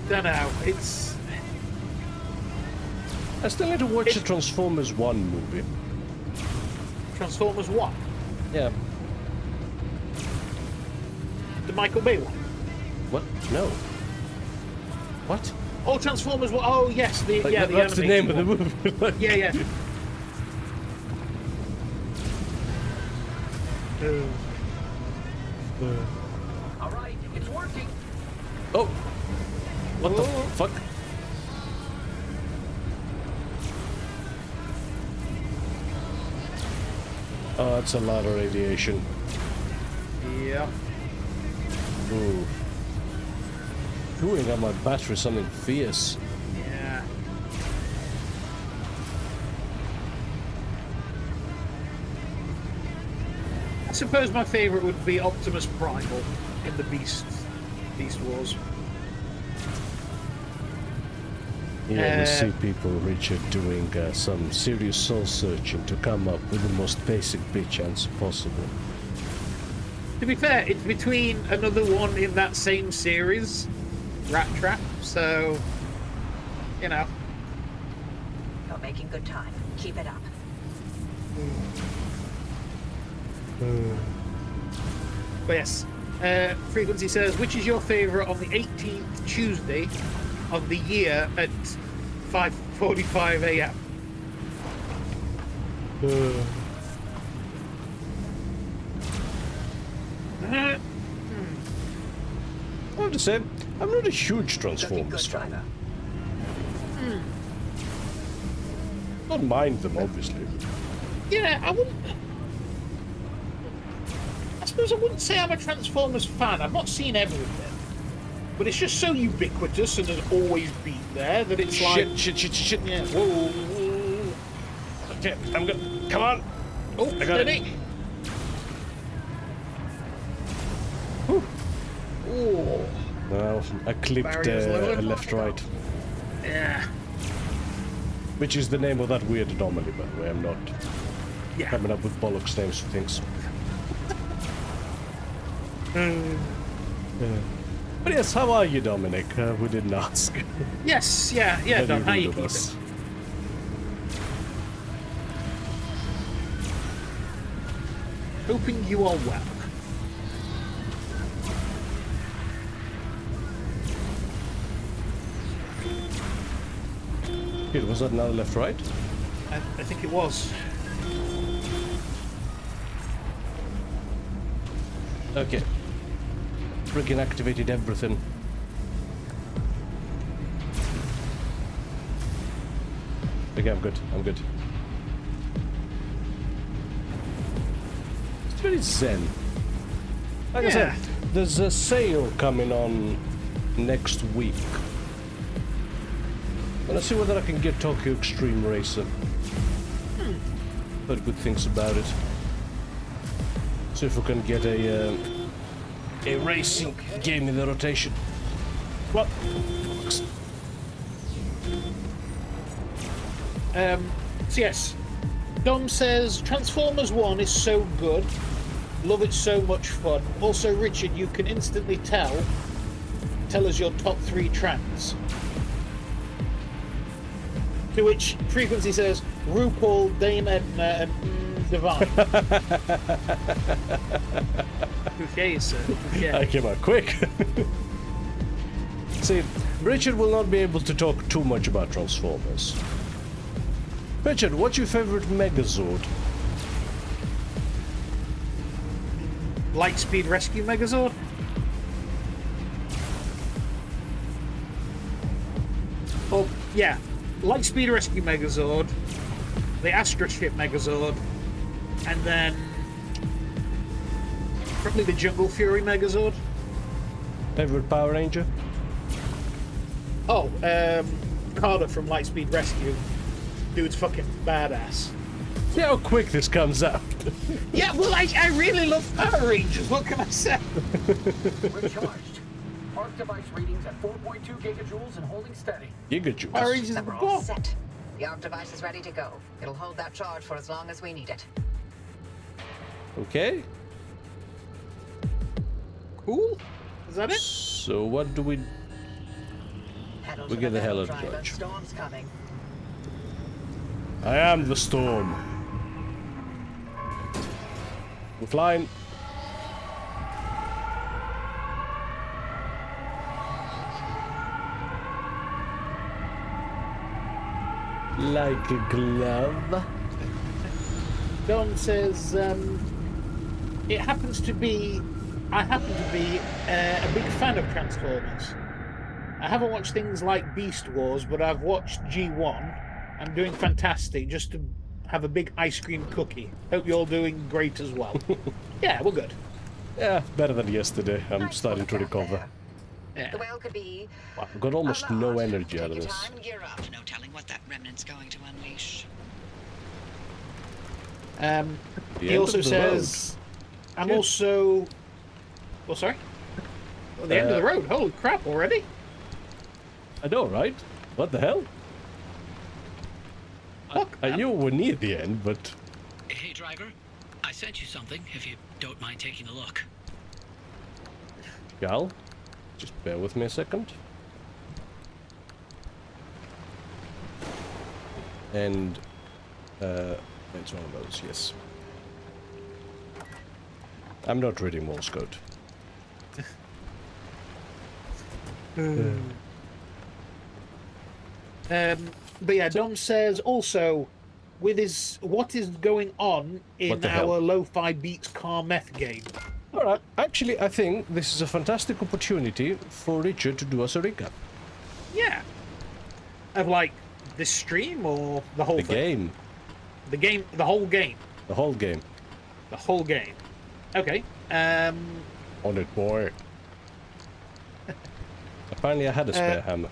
Don't know. It's I still need to watch the Transformers 1 movie. Transformers 1, Yeah. the Michael Bay one. What? No. What? Oh, Transformers 1. Oh yes, the Like, yeah, that- the that's the name animated of the one. movie. Like- Yeah, yeah. All right, it's working. Oh! What the Oh. fuck? Oh, that's a lot of radiation. Yeah. Ooh. Chewing on my battery something fierce. Yeah. I suppose my favourite would be Optimus Primal in the Beast Wars. Yeah, we see people, Richard, doing some serious soul searching to come up with the most basic bitch answer possible. To be fair, it's between another one in that same series, Rat Trap, so, you know. You're making good time. Keep it up. But yes, Frequency says, which is your favourite on the 18th Tuesday of the year at 5:45 a.m.? I have to say, I'm not a huge Looking Transformers good, fan. driver. Don't mind them, obviously. Yeah, I wouldn't. I suppose I wouldn't say I'm a Transformers fan. I've not seen everything, but it's just so ubiquitous and has always been there that it's like. Shit. Yeah. Whoa. Okay, I'm good. Come on. Oh, I got it. steady. Ooh. Oh, Well, I clipped Barriers lowered. left-right, yeah. which is the name of that weird anomaly, by the way. I'm not Yeah. coming up with bollocks names for things. But yes, how are you, Dominic? We didn't ask. Yes, yeah, Don. How you keeping? Hoping you are well. Here, was that another left-right? I think it was. Okay. Freaking activated everything. Okay, I'm good. I'm good. It's very zen. Like I said, there's a sale coming on next week. Wanna see whether I can get Tokyo Extreme Racer. Heard good things about it. See if we can get a racing game in the rotation. What? So yes, Dom says Transformers 1 is so good. Love it, so much fun. Also, Richard, you can instantly tell us your top 3 trans. To which Frequency says RuPaul, Dame Edna, and Divine. Touché, sir. Touché. I came out quick. See, Richard will not be able to talk too much about Transformers. Richard, what's your favorite Megazord? Lightspeed Rescue Megazord. Oh, yeah. Lightspeed Rescue Megazord, the Astroship Megazord, and then probably the Jungle Fury Megazord. Favorite Power Ranger? Oh, Carter from Lightspeed Rescue. Dude's fucking badass. See how quick this comes out. Yeah, well, I really love Power Rangers. What can I say? Recharged. Arc device readings at 4.2 gigajoules and holding steady. Gigajoules. Fire Ages Then the we're all bomb. set. The arc device is ready to go. It'll hold that charge for as long as we need it. Okay. Cool. Is that it? So what do we... Pedal We to get the hell metal out of driver. Dodge. Storm's coming. I am the storm. We're flying. Like a glove. Don says, it happens to be, I happen to be a big fan of Transformers. I haven't watched things like Beast Wars, but I've watched G1. I'm doing fantastic, just to have a big ice cream cookie. Hope you're all doing great as well. Yeah, we're good. Yeah, better than yesterday. I'm Nice starting to work out recover. there. Yeah. The whale could be I've got almost a no lot. energy out Take of your this. time and gear up. No telling what that remnant's going to unleash. The He end also of the says, I'm Good. also... Oh, sorry? Oh, the end of the road. Holy crap, already? I know, right? What the hell? Fuck, I man. knew we're near the end, but... Hey, driver. I sent you something, if you don't mind taking a look. Gal, just bear with me a second. And... it's one of those, yes. I'm not reading Morse code. But yeah, Dom says also, with his what is going on in What the hell? our lo-fi beats car meth game. Alright, actually I think this is a fantastic opportunity for Richard to do us a recap. Yeah. Of like this stream or the whole The thing? game. The game, the whole game. The whole game. The whole game. Okay. On it, boy. Apparently I had a spare hammer.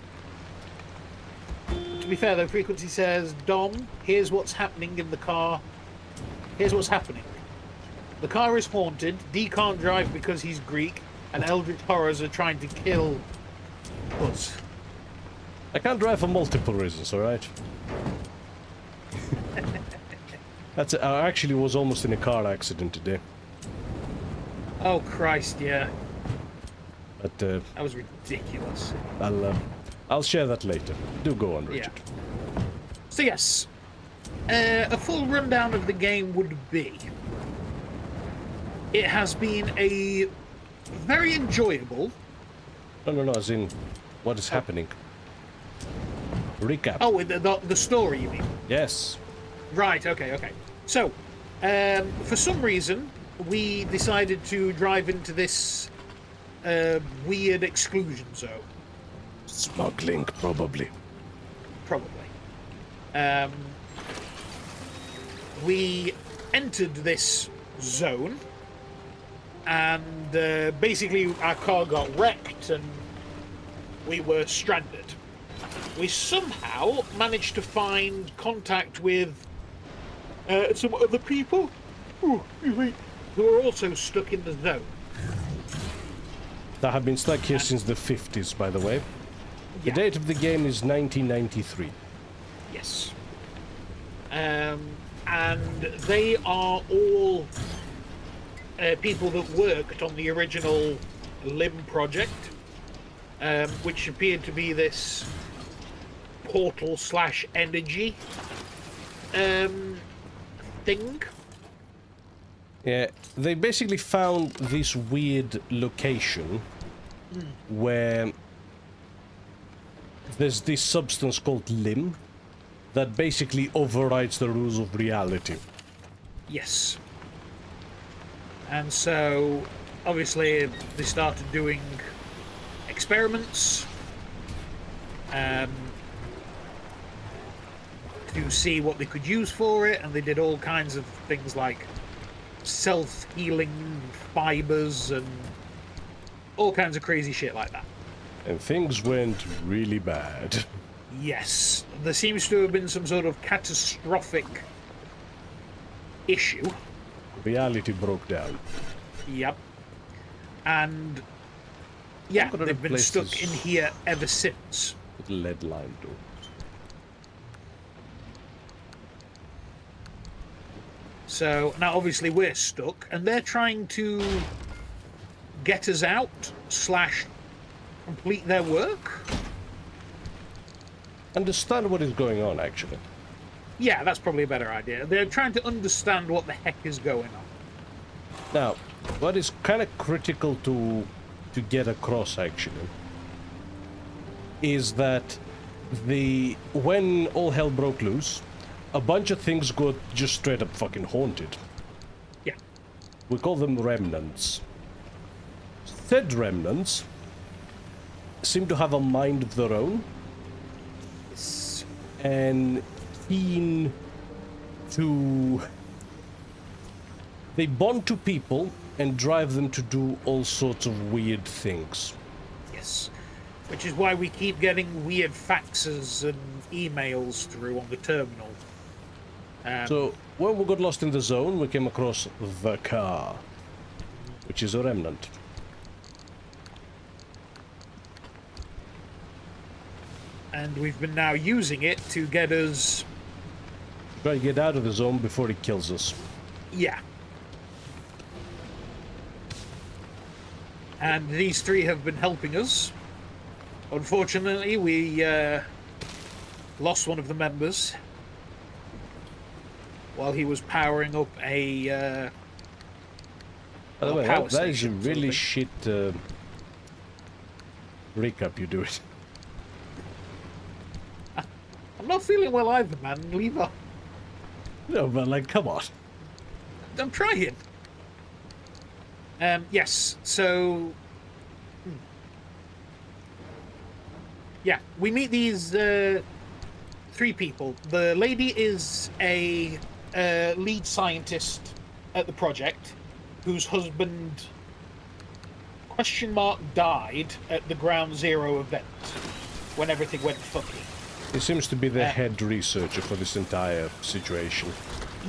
To be fair though, Frequency says, Dom, here's what's happening in the car. Here's what's happening. The car is haunted, D can't drive because he's Greek, and eldritch horrors are trying to kill us. I can't drive for multiple reasons, alright? That's it. I actually was almost in a car accident today. Oh Christ, yeah. But That was ridiculous. I'll share that later. Do go on, Yeah. Richard. So yes, a full rundown of the game would be, it has been a very enjoyable... No, as in, what is happening? Recap. Oh, the story, you mean? Yes. Right, okay. So, for some reason, we decided to drive into this weird exclusion zone. Smuggling, probably. Probably. We entered this zone, and basically our car got wrecked and we were stranded. We somehow managed to find contact with some other people who are also stuck in the zone. That have been stuck here since the 50s, by the way. The Yeah. date of the game is 1993. Yes. And they are all people that worked on the original Limb project, which appeared to be this portal/energy thing. Yeah, they basically found this weird location where there's this substance called Limb that basically overrides the rules of reality. Yes. And so, obviously, they started doing experiments to see what they could use for it, and they did all kinds of things like self-healing fibers and all kinds of crazy shit like that. And things went really bad. Yes, there seems to have been some sort of catastrophic issue. Reality broke down. Yep. And Yeah, gonna they've been replace stuck this in here ever since. with lead line doors. So now obviously we're stuck, and they're trying to get us out / complete their work. Understand what is going on, actually. Yeah, that's probably a better idea. They're trying to understand what the heck is going on. Now, what is kind of critical to get across, actually, is that when all hell broke loose, a bunch of things got just straight up fucking haunted. Yeah. We call them remnants. Said remnants seem to have a mind of their own and keen to... They bond to people and drive them to do all sorts of weird things. Yes. Which is why we keep getting weird faxes and emails through on the terminal. So, when we got lost in the zone, we came across the car, which is a remnant. And we've been now using it to get us... Try to get out of the zone before it kills us. Yeah. And these three have been helping us. Unfortunately, we lost one of the members while he was powering up a By the way, power that is a station, really sort shit recap you do it. I'm not feeling well either, man. Leave up. No, but like, come on. I'm trying. Yes, so... Yeah, we meet these three people. The lady is a lead scientist at the project whose husband, died at the Ground Zero event when everything went fucky. He seems to be the head researcher for this entire situation.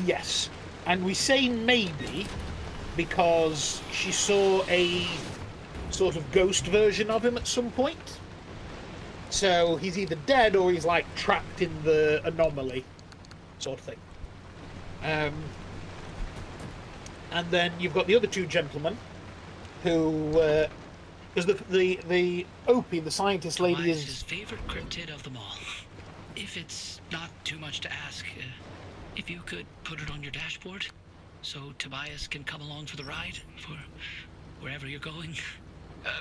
Yes, and we say maybe because she saw a sort of ghost version of him at some point. So he's either dead or he's like trapped in the anomaly, sort of thing. And then you've got the other two gentlemen, who, because the Opie, the scientist lady, Tobias' is favorite cryptid of them all. If it's not too much to ask, if you could put it on your dashboard, so Tobias can come along for the ride, for wherever you're going.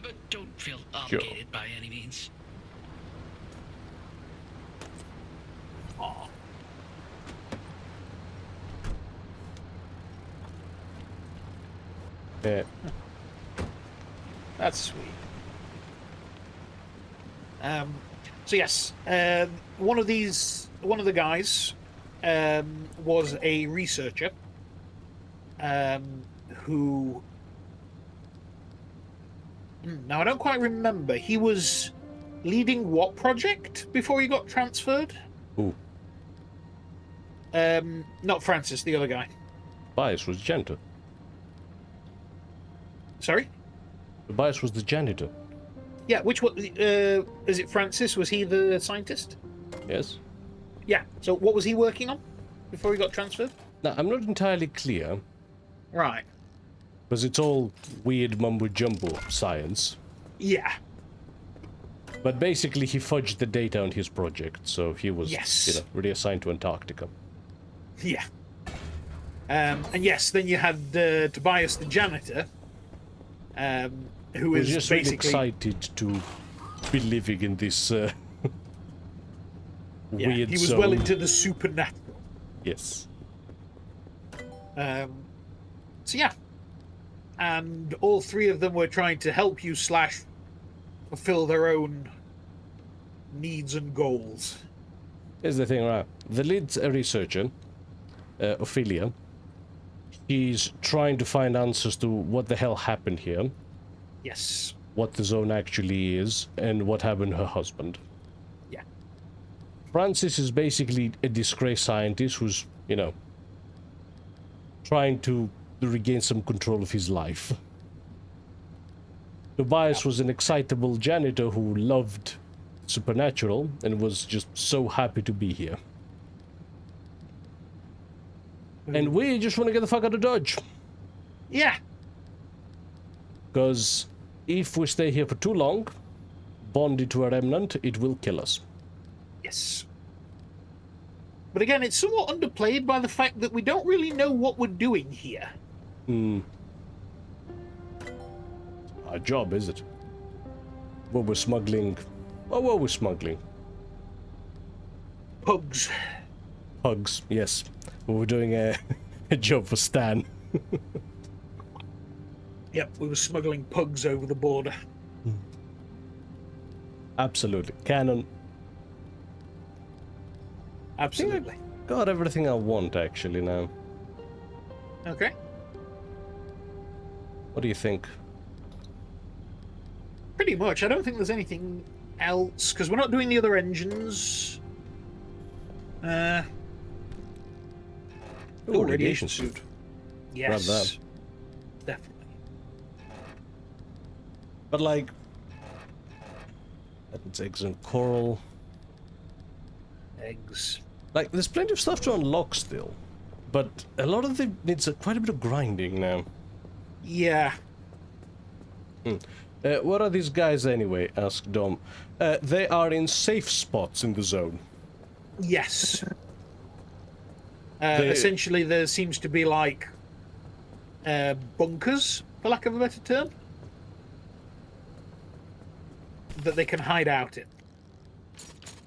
But don't feel obligated by any means. Aw. Yeah. That's sweet. So yes, one of the guys was a researcher who. Now I don't quite remember. He was leading what project before he got transferred? Who? Not Francis, the other guy. Tobias was janitor. Sorry? Tobias was the janitor. Yeah, which one? Is it Francis? Was he the scientist? Yes. Yeah. So what was he working on before he got transferred? Now, I'm not entirely clear, Right. because it's all weird mumbo-jumbo science. Yeah. But basically, he fudged the data on his project, so he was, Yes. reassigned to Antarctica. Yeah. And yes, then you had Tobias the janitor, who He was is just really basically excited to be living in this weird he was zone. well into the supernatural. Yes. So yeah, and all three of them were trying to help you / fulfill their own needs and goals. Here's the thing, right? The lead researcher, Ophelia, she's trying to find answers to what the hell happened here, Yes. what the zone actually is, and what happened to her husband. Yeah. Francis is basically a disgraced scientist who's, trying to regain some control of his life. Tobias was an excitable janitor who loved supernatural and was just so happy to be here. And we just want to get the fuck out of Dodge. Yeah. Because if we stay here for too long, bonded to a remnant, it will kill us. Yes. But again, it's somewhat underplayed by the fact that we don't really know what we're doing here. Our job, is it? Well, we're smuggling... Oh, what we're smuggling? Pugs. Pugs, yes. We're doing a job for Stan. Yep, we were smuggling pugs over the border. Absolutely. Canon. Absolutely. Got everything I want, actually, now. Okay. What do you think? Pretty much. I don't think there's anything else, because we're not doing the other engines. Ooh, radiation suit. Yes. Grab that. Definitely. But, like... It's eggs and coral. Eggs. Like, there's plenty of stuff to unlock still. But a lot of it needs quite a bit of grinding now. Yeah. What are these guys anyway? Asked Dom. They are in safe spots in the zone. Yes. Essentially, there seems to be, like, bunkers, for lack of a better term, that they can hide out in.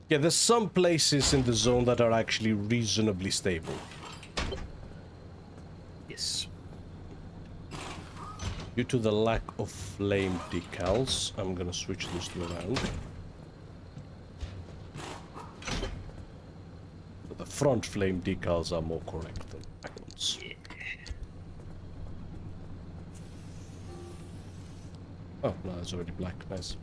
Yeah, there's some places in the zone that are actually reasonably stable. Yes. Due to the lack of flame decals, I'm gonna switch those two around. But the front flame decals are more correct than back ones. Oh, no, it's already black. Nice.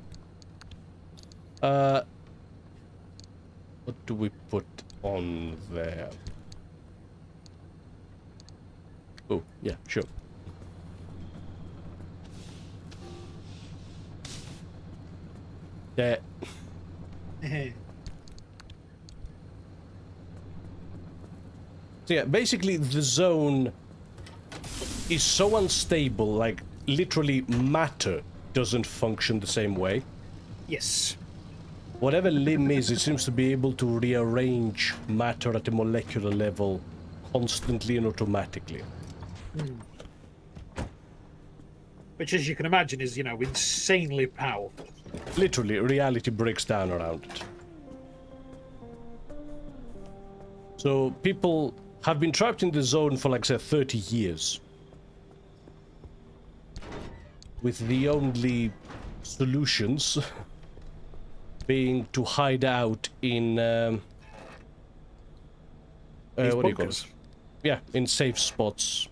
What do we put on there? Oh, yeah, sure. Yeah. So yeah, basically the zone is so unstable, like literally matter doesn't function the same way. Yes. Whatever limb is, it seems to be able to rearrange matter at a molecular level constantly and automatically. Which, as you can imagine, is, you know, insanely powerful. Literally, reality breaks down around it. So people have been trapped in the zone for, like, say, 30 years. With the only solutions being to hide out in what do you call it? Yeah, in safe spots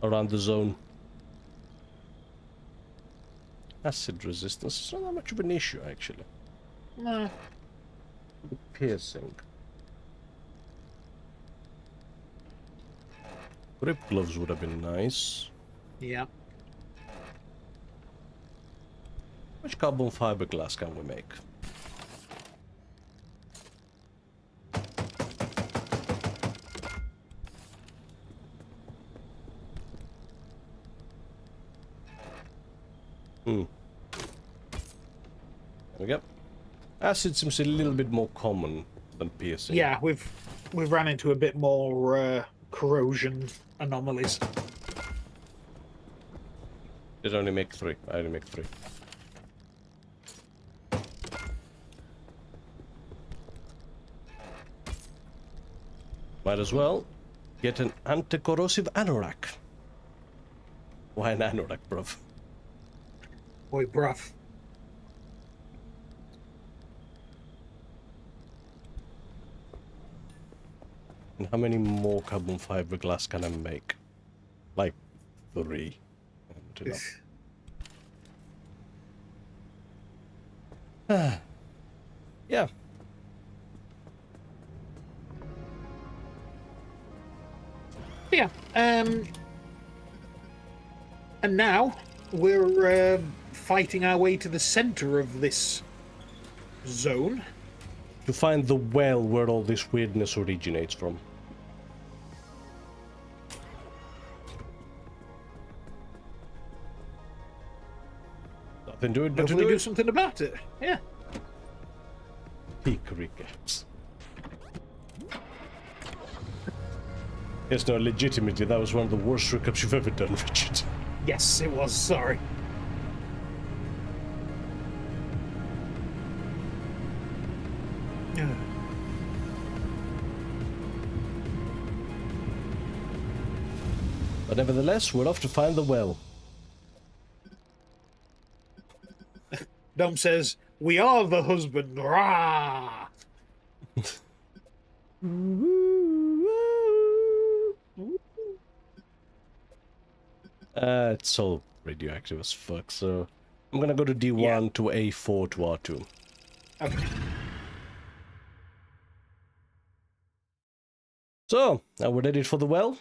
around the zone. Acid resistance is not that much of an issue, actually. No. Piercing. Grip gloves would have been nice. Yeah. How much carbon fiberglass can we make? There we go. Acid seems a little bit more common than piercing. Yeah, we've ran into a bit more corrosion anomalies. Did only make 3. I only make 3. Might as well get an anti-corrosive anorak. Why an anorak, bruv? Boy, bruv. And how many more carbon fiberglass can I make? Like 3. Yeah. Yeah. And now we're fighting our way to the center of this zone. To find the well where all this weirdness originates from. Nothing to it but to Hopefully do it. something about it. Yeah. Hickory caps. Yes, no, legitimately, that was one of the worst recaps you've ever done, Richard. Yes, it was. Sorry. But nevertheless, we're off to find the well. Dom says, "We are the husband." Rah! It's all radioactive as fuck, so I'm gonna go to D1 to A4 to R2. Okay. So, are we ready for the well?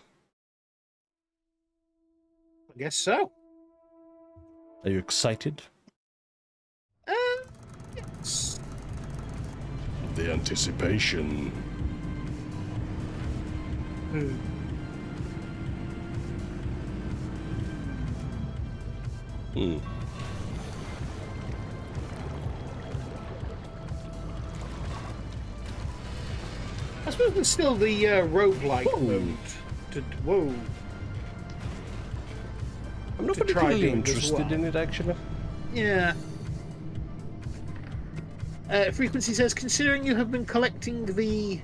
I guess so. Are you excited? Yes. The anticipation. I suppose there's still the roguelike mode. Whoa. I'm not To try particularly doing as interested well. in it, actually. Yeah. Frequency says, considering you have been collecting the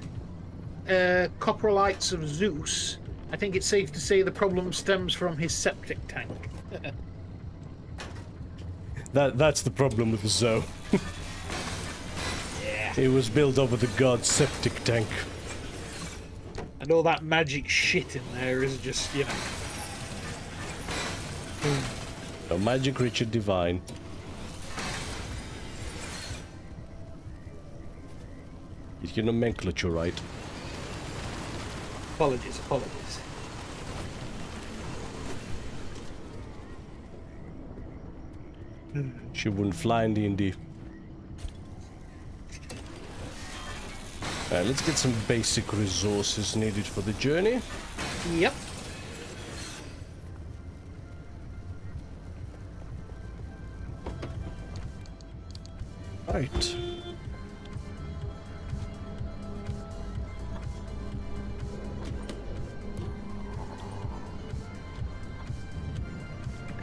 coprolites of Zeus, I think it's safe to say the problem stems from his septic tank. That's the problem with the Zoe. Yeah. It was built over the god's septic tank. And all that magic shit in there is just, you know. A magic Richard Divine. It's your nomenclature, right? Apologies. She wouldn't fly in D&D. Alright, let's get some basic resources needed for the journey. Yep. Right.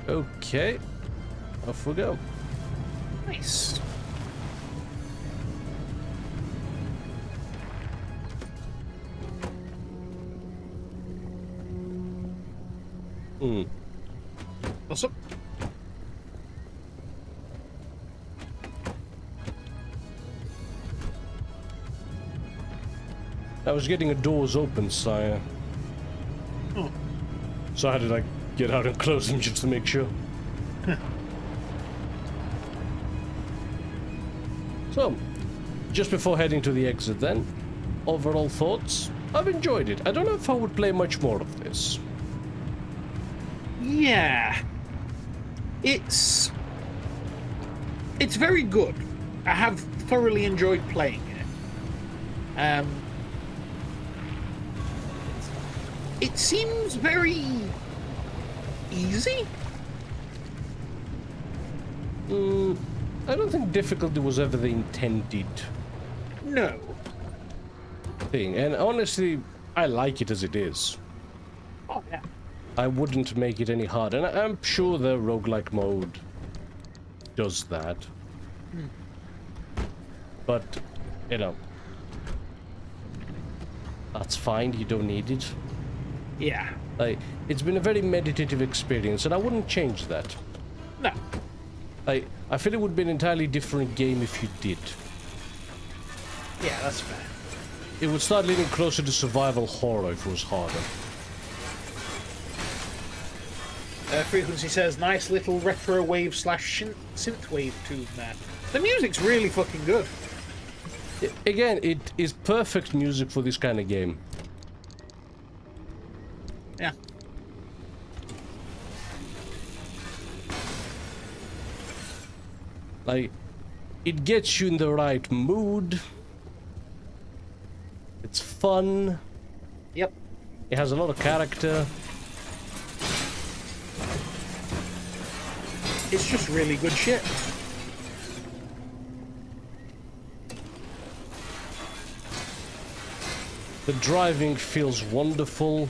Okay. Off we go. Nice. Awesome. I was getting a doors open, so I had to like get out and close them just to make sure. So, just before heading to the exit then, overall thoughts? I've enjoyed it. I don't know if I would play much more of this. Yeah. It's very good. I have thoroughly enjoyed playing it. It seems very easy. I don't think difficulty was ever the intended No. thing, and honestly, I like it as it is. Oh yeah. I wouldn't make it any harder, and I'm sure the roguelike mode does that. But, you know, that's fine, you don't need it. Yeah. It's been a very meditative experience, and I wouldn't change that. No. I feel it would be an entirely different game if you did. Yeah, that's fair. It would start leaning closer to survival horror if it was harder. Frequency says, nice little retro wave / synth wave tune there. The music's really fucking good. Again, it is perfect music for this kind of game. Yeah. Like, it gets you in the right mood. It's fun. Yep. It has a lot of character. It's just really good shit. The driving feels wonderful.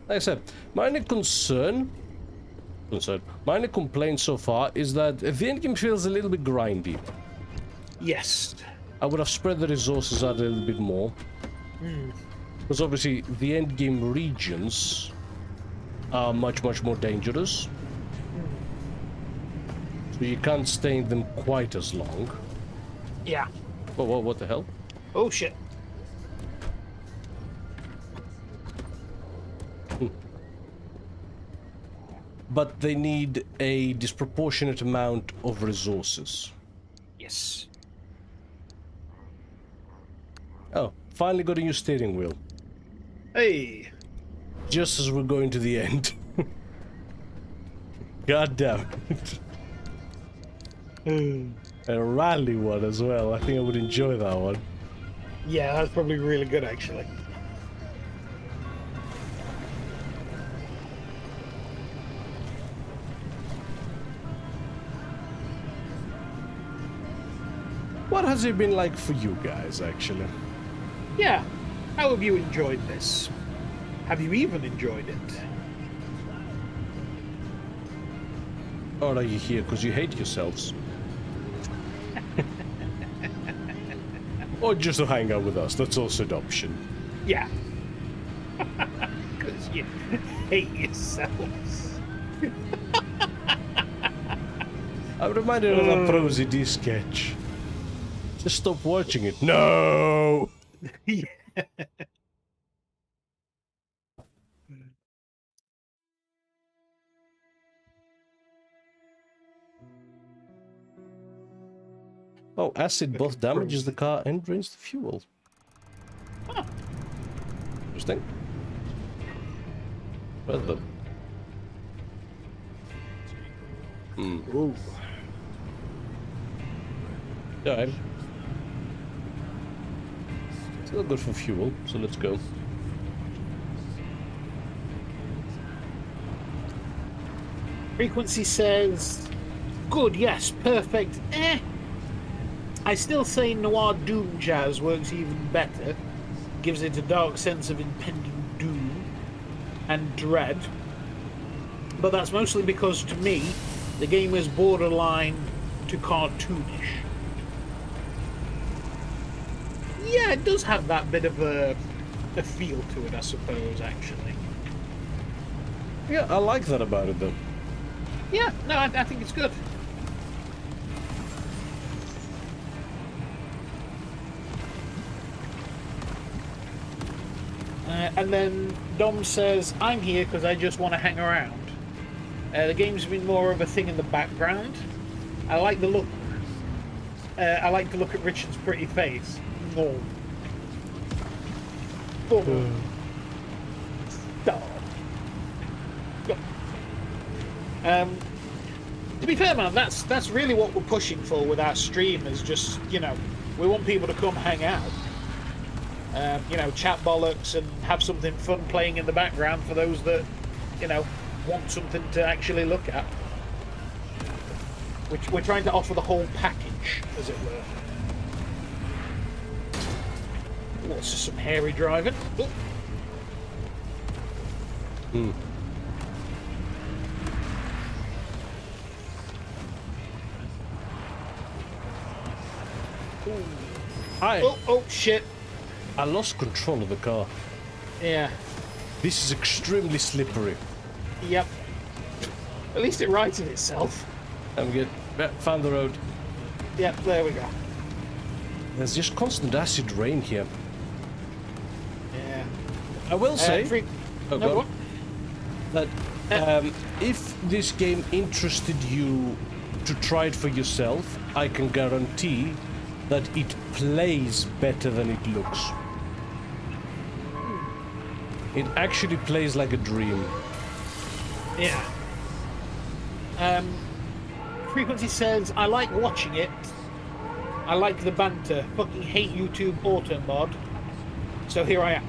Like I said, my only complaint so far is that the endgame feels a little bit grindy. Yes. I would have spread the resources out a little bit more. Because obviously the endgame regions are much more dangerous. So you can't stay in them quite as long. Yeah. What the hell? Oh shit. But they need a disproportionate amount of resources. Yes. Oh, finally got a new steering wheel. Hey. Just as we're going to the end. God damn it. A rally one as well. I think I would enjoy that one. Yeah, that's probably really good actually. What has it been like for you guys, actually? Yeah. How have you enjoyed this? Have you even enjoyed it? Or are you here because you hate yourselves? Or just to hang out with us, that's also an option. Yeah. Because you hate yourselves. I'm reminded of that Prosy D sketch. Just stop watching it. No! Yeah. Oh, acid both damages the car and drains the fuel. Huh. Interesting. Well then. Ooh. Alright. Still good for fuel, so let's go. Frequency says, good, yes, perfect, eh. I still say Noir Doom Jazz works even better. Gives it a dark sense of impending doom and dread. But that's mostly because, to me, the game is borderline to cartoonish. Yeah, it does have that bit of a feel to it, I suppose, actually. Yeah, I like that about it though. Yeah, no, I think it's good. And then Dom says, I'm here because I just want to hang around. The game's been more of a thing in the background. I like the look. I like to look at Richard's pretty face. No. Oh. Stop. To be fair, man, that's really what we're pushing for with our stream. Is just, you know, we want people to come hang out. You know, chat bollocks and have something fun playing in the background for those that, you know, want something to actually look at. Which we're trying to offer the whole package, as it were. What's some hairy driving? Oh. Oh, shit. I lost control of the car. Yeah. This is extremely slippery. Yep. At least it righted itself. I'm good. Yeah, found the road. Yep, there we go. There's just constant acid rain here. Yeah. I will say no, go what? on. That if this game interested you to try it for yourself, I can guarantee that it plays better than it looks. It actually plays like a dream. Yeah. Frequency says, I like watching it. I like the banter. Fucking hate YouTube auto mod. So here I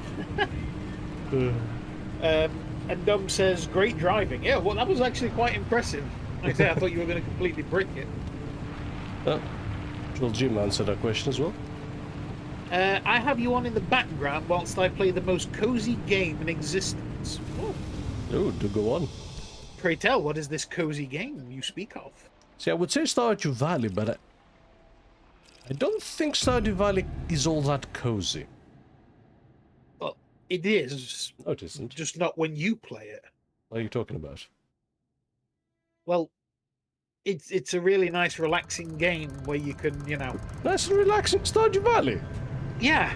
am. And Dom says, great driving. Yeah, well, that was actually quite impressive. Like I said, I thought you were going to completely brick it. Oh, will Jim answer that question as well? I have you on in the background whilst I play the most cozy game in existence. Oh, do go on. Pray tell, what is this cozy game you speak of? See, I would say Stardew Valley, but I don't think Stardew Valley is all that cozy. Well, it is. No, it isn't. Just not when you play it. What are you talking about? Well, it's a really nice, relaxing game where you can, you know... Nice and relaxing Stardew Valley? Yeah.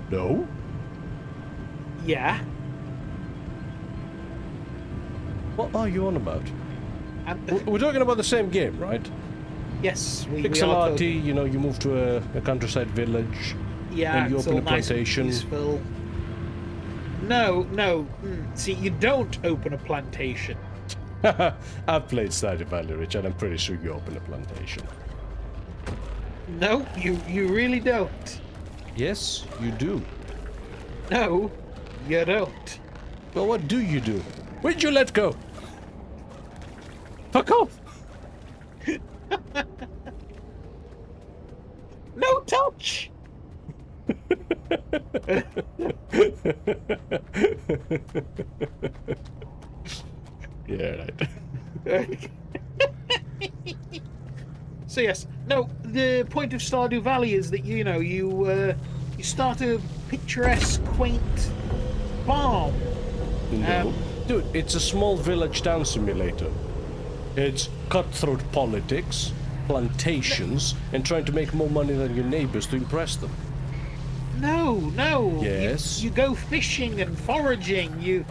No? Yeah. What are you on about? And, We're talking about the same game, right? yes, we Pixel are arty, you know, you move to a countryside village, yeah, and you it's open a all nice and plantation. peaceful. No. See, you don't open a plantation. I've played Stardew Valley, Richard. I'm pretty sure you open a plantation. No, you really don't. Yes, you do. No, you don't. Well, what do you do? Where'd you let go? Fuck off! No touch! Yeah, right. So yes, no. The point of Stardew Valley is that you start a picturesque, quaint farm. No. Dude, it's a small village town simulator. It's cutthroat politics, plantations, and trying to make more money than your neighbors to impress them. No. Yes. You go fishing and foraging. You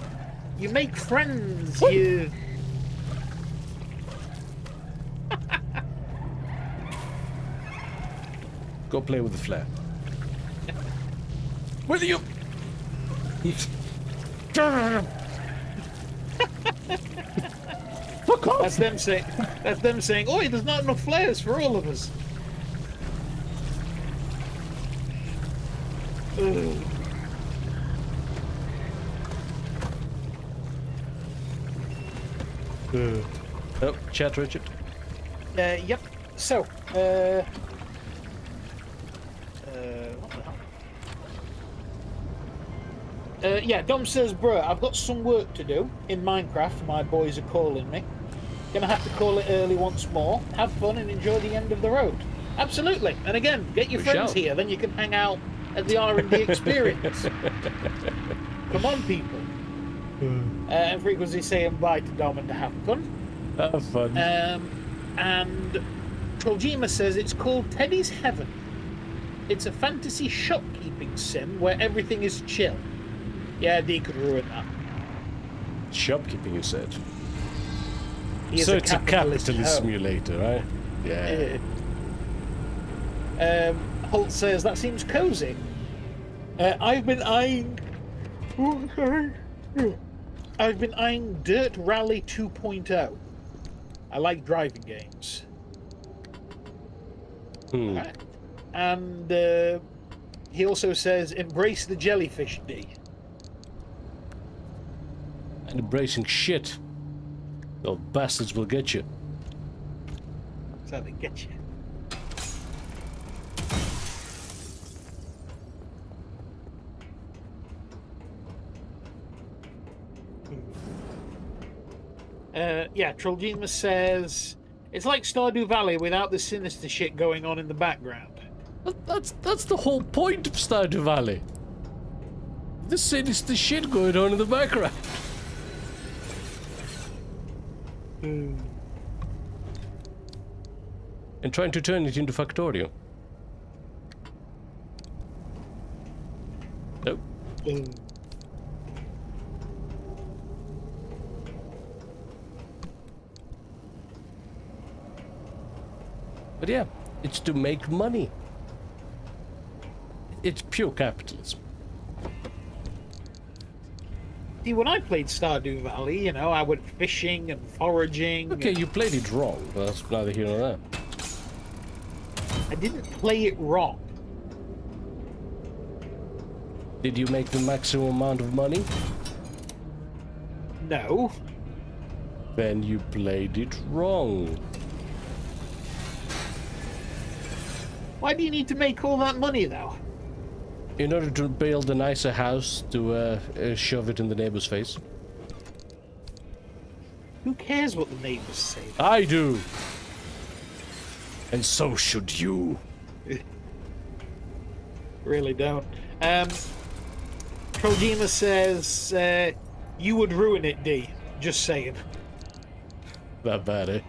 make friends. What? You. Go play with the flare. Will you? Fuck off! That's them saying, "Oh, there's not enough flares for all of us." Ugh. Oh, chat, Richard. Yep. So, what the hell? Yeah, Dom says, bruh, I've got some work to do in Minecraft. My boys are calling me. Gonna have to call it early once more. Have fun and enjoy the end of the road. Absolutely. And again, get your friends here. Then you can hang out at the R&D experience. Come on, people. And Frequency saying bye to Dom and to have fun. Have fun. And Troljima says it's called Teddy's Heaven. It's a fantasy shopkeeping sim where everything is chill. Yeah, D could ruin that. Shopkeeping, you said. He So is it's a capitalist home. simulator, right? Yeah. Holt says that seems cozy. I've been eyeing Dirt Rally 2.0. I like driving games. Right. And he also says embrace the jellyfish, D. And embracing shit. Those bastards will get you. That's how they get you. Yeah, Troljima says it's like Stardew Valley without the sinister shit going on in the background. That's the whole point of Stardew Valley. The sinister shit going on in the background. And trying to turn it into Factorio. Nope. But yeah, it's to make money. It's pure capitalism. See, when I played Stardew Valley, you know, I went fishing and foraging. Okay, and you played it wrong, but that's neither here nor there. I didn't play it wrong. Did you make the maximum amount of money? No. Then you played it wrong. Why do you need to make all that money, though? In order to build a nicer house to shove it in the neighbor's face. Who cares what the neighbors say? I do. And so should you. Really don't. Kojima says, you would ruin it, D. Just saying. That bad, eh?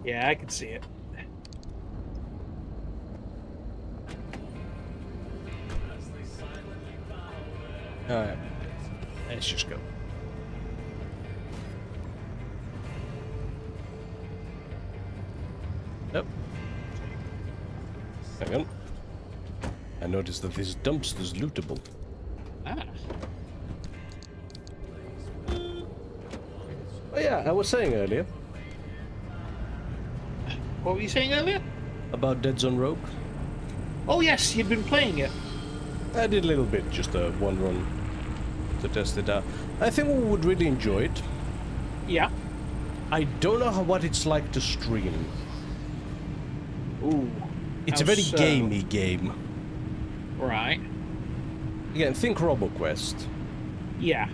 Yeah, I can see it. Alright. Let's just go. Yep. Hang on. I noticed that this dumpster's lootable. Ah. Oh yeah, I was saying earlier What were you saying earlier? about Dead Zone Rogue. Oh, yes, you'd been playing it. I did a little bit, just one run to test it out. I think we would really enjoy it. Yeah. I don't know what it's like to stream. Ooh. It's a How very so? gamey game. Right. Again, think RoboQuest. Yeah.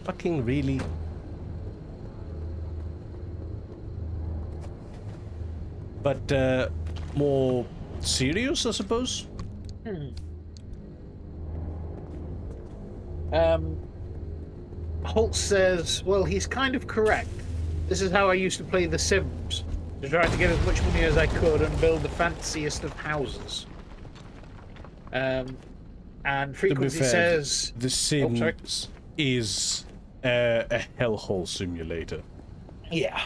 Fucking really? But, more serious, I suppose? Holt says, well, he's kind of correct. This is how I used to play The Sims. To try to get as much money as I could and build the fanciest of houses. And Frequency says... The Sims is a hellhole simulator. Yeah.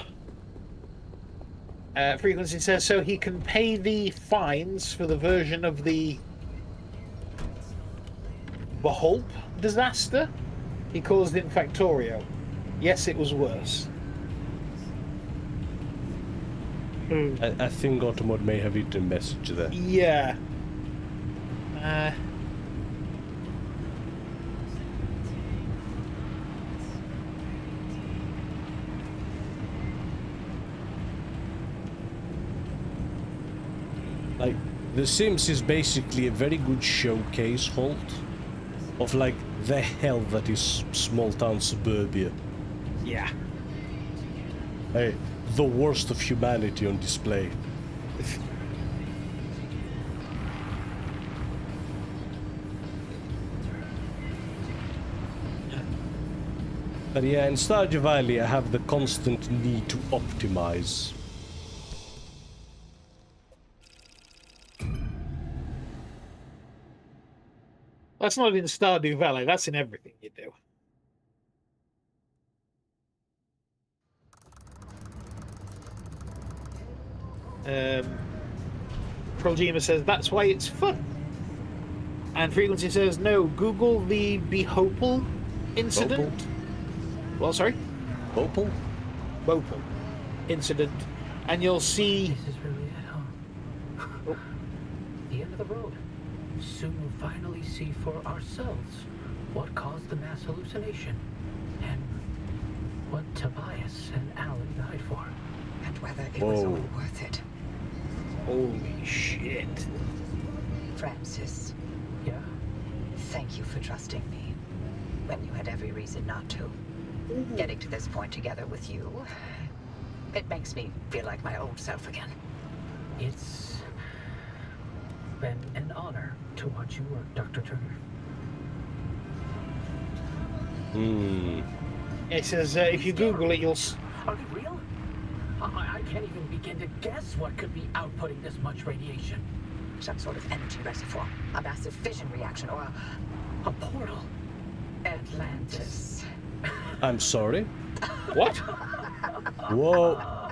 Frequency says, so he can pay the fines for the version of the Bahulp disaster he caused in Factorio. Yes, it was worse. I think Automod may have hit a message there. Yeah. Like, The Sims is basically a very good showcase, Holt, of like the hell that is small town suburbia. Yeah. Hey, the worst of humanity on display. But yeah, in Stardew Valley I have the constant need to optimize. That's not in Stardew Valley, that's in everything you do. Proljima says that's why it's fun. And Frequency says no, Google the Behopal incident. Bhopal? Well, sorry? Bhopal? Bhopal incident. And you'll see... This is really it, huh? Oh. The end of the road. Soon we'll finally see for ourselves what caused the mass hallucination and what Tobias and Alan died for. And whether it was all Whoa. worth it. Holy shit. Francis, Yeah? thank you for trusting me when you had every reason not to. Getting to this point together with you, it makes me feel like my old self again. It's been an honor to watch you work, Dr. Turner. It says if you Google it, you'll... Are they real? I can't even begin to guess what could be outputting this much radiation. Some sort of energy reservoir, a massive fission reaction, or A portal. Atlantis. I'm sorry? What? Whoa.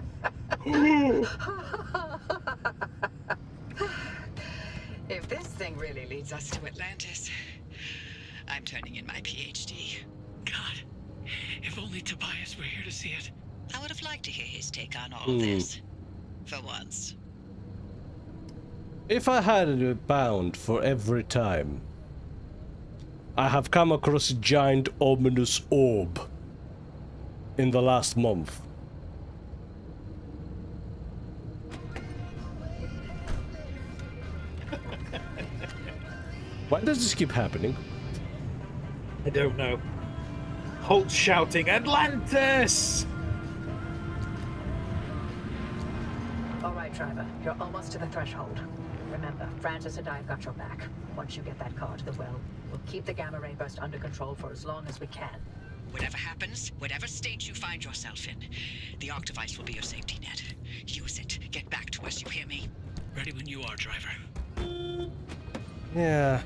If this thing really leads us to Atlantis, I'm turning in my PhD. God, if only Tobias were here to see it. I would have liked to hear his take on all this. For once. If I had a pound for every time I have come across a giant ominous orb in the last month. Why does this keep happening? I don't know. Holt's shouting, Atlantis! All right, driver. You're almost to the threshold. Remember, Francis and I have got your back. Once you get that car to the well, we'll keep the gamma ray burst under control for as long as we can. Whatever happens, whatever state you find yourself in, the arc device will be your safety net. Use it. Get back to us, you hear me? Ready when you are, driver. Yeah.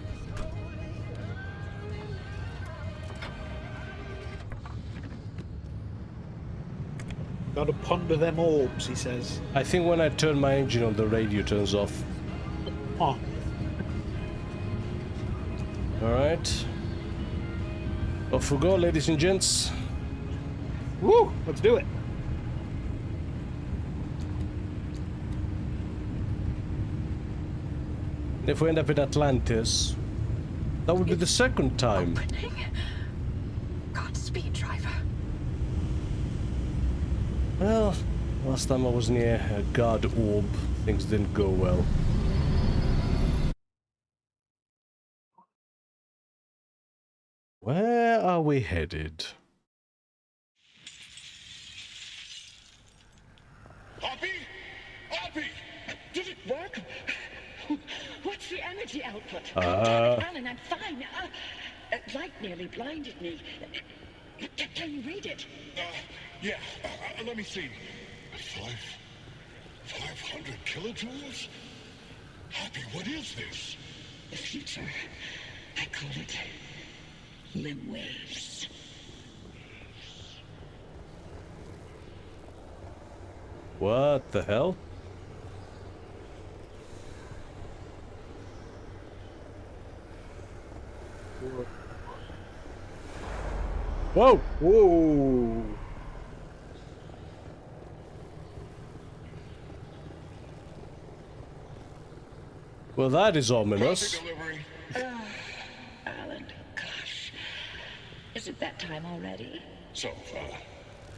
Gotta ponder them orbs, he says. I think when I turn my engine on, the radio turns off. Oh. Alright. Off we go, ladies and gents. Woo! Let's do it. If we end up in Atlantis, that would be the second time. Opening. Godspeed, driver. Well, last time I was near a god orb, things didn't go well. Where are we headed? Hoppy? Hoppy! Did it work? What's the energy output? Alan, I'm fine. Light nearly blinded me. Can you read it? Yeah, let me see. 500 kilojoules? Hoppy, what is this? The future. I call it limb waves. What the hell? Whoa! Whoa! Well, that is ominous. Coffee delivery. Alan, gosh. Is it that time already? So,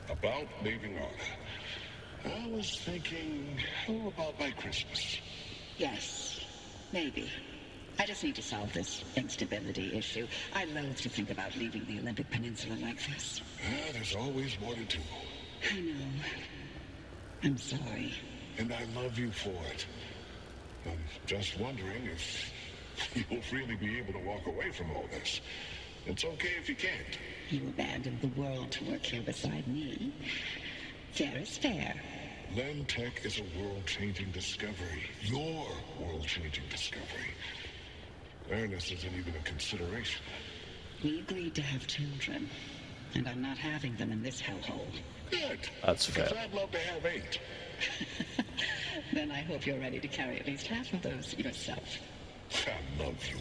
about leaving Earth. I was thinking, about by Christmas. Yes, maybe. I just need to solve this instability issue. I loathe to think about leaving the Olympic Peninsula like this. There's always more to do. I know. I'm sorry. And I love you for it. I'm just wondering if you'll really be able to walk away from all this. It's okay if you can't. You abandoned the world to work here beside me. Fair is fair. Len Tech is a world-changing discovery. Your world-changing discovery. Fairness isn't even a consideration. We agreed to have children, and I'm not having them in this hellhole. Good. That's fair. Because I'd love to have 8. Then I hope you're ready to carry at least half of those yourself. I love you.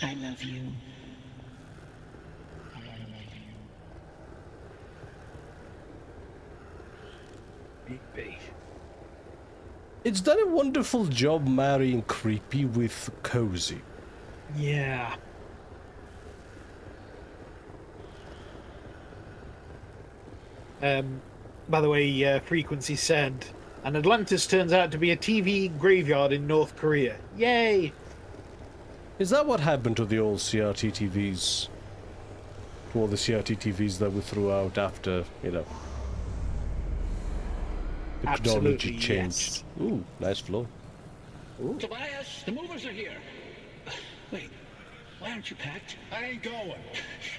I love you. Creepy. It's done a wonderful job marrying creepy with cozy. Yeah. By the way, Frequency said, and Atlantis turns out to be a TV graveyard in North Korea. Yay! Is that what happened to the old CRT TVs? To all the CRT TVs that we threw out after, you know, the technology Absolutely, changed. yes. Ooh, nice flow. Tobias, the movers are here. Wait, why aren't you packed? I ain't going.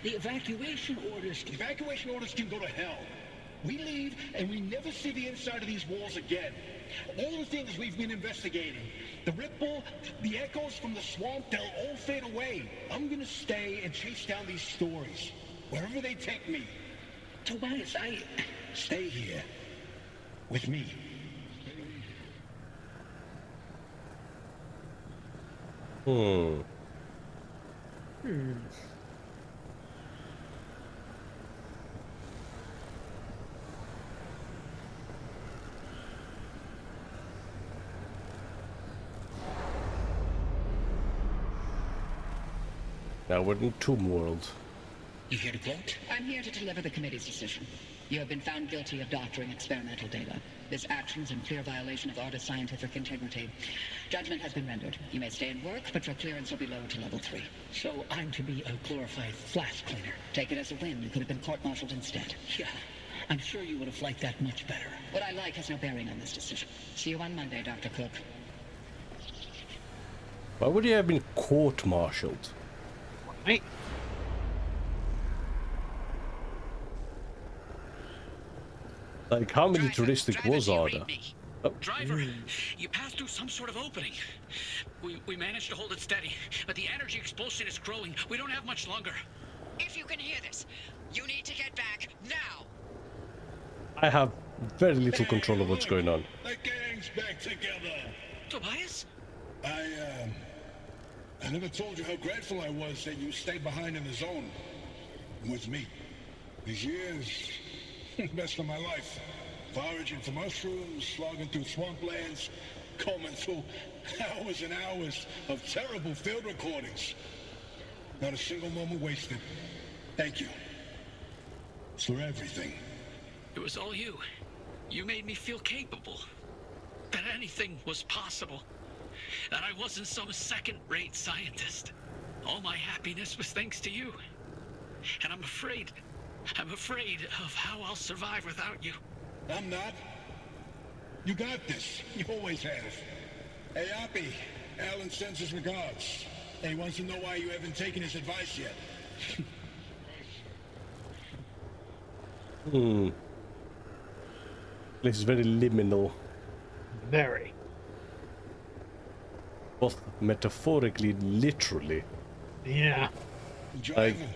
The evacuation orders. Evacuation orders can go to hell. We leave, and we never see the inside of these walls again. All the things we've been investigating, The ripple, the echoes from the swamp, they'll all fade away. I'm gonna stay and chase down these stories, wherever they take me. Tobias, Stay here. With me. Now we're in Tomb World. You here to quote? I'm here to deliver the committee's decision. You have been found guilty of doctoring experimental data. This action is in clear violation of artist scientific integrity. Judgment has been rendered. You may stay and work, but your clearance will be lowered to level 3. So I'm to be a glorified flash cleaner. Take it as a win. You could have been court-martialed instead. Yeah, I'm sure you would have liked that much better. What I like has no bearing on this decision. See you on Monday, Dr. Cook. Why would you have been court-martialed? Right. Like, how militaristic Driver, was do you Arda? read me? Oh. Driver, you passed through some sort of opening. We managed to hold it steady, but the energy expulsion is growing. We don't have much longer. If you can hear this, you need to get back now. I have very little control of what's going on. The gang's back together. Tobias? I never told you how grateful I was that you stayed behind in the zone with me. These years, best of my life. Foraging for mushrooms, slogging through swamplands, combing through hours and hours of terrible field recordings. Not a single moment wasted. Thank you. It's for everything. It was all you. You made me feel capable. That anything was possible. That I wasn't some second-rate scientist. All my happiness was thanks to you. And I'm afraid of how I'll survive without you. I'm not. You got this. You always have. Hey, Oppie. Alan sends his regards. He wants to know why you haven't taken his advice yet. This is very liminal. Very. Both metaphorically and literally. Yeah. Driver,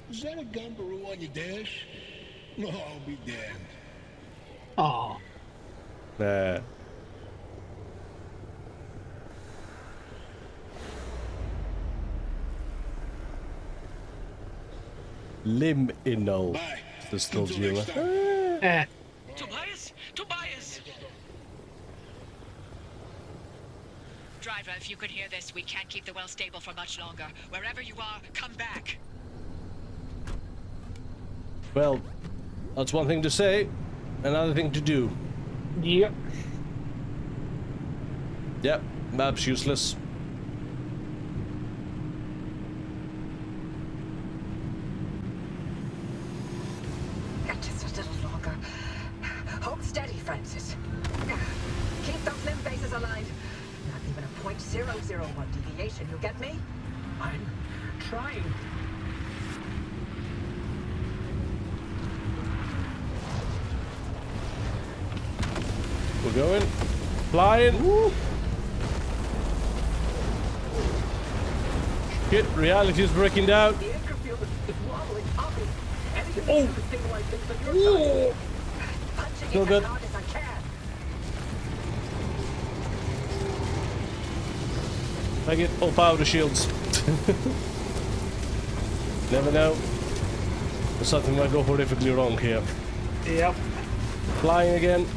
is that a gumbaroo on your dash? No, I'll be damned. Aw. Liminal. Bye. The still Until next time. Eh. Tobias? Tobias! Driver, if you could hear this, we can't keep the well stable for much longer. Wherever you are, come back. Well, that's one thing to say, another thing to do. Yep. Yep, map's useless. Just a little longer. Hold steady, Francis. Keep those limb bases aligned. Not even a 0.001 deviation, you get me? I'm trying. We're going. Flying. Woo. Shit, reality is breaking down. The anchor field is wobbling, Oppie. Anything Oh. to stabilize things on your Ooh. side. Punching So it good. as hard as I can. I get full power to shields. Never know. Something might go horrifically wrong here. Yep. Flying again.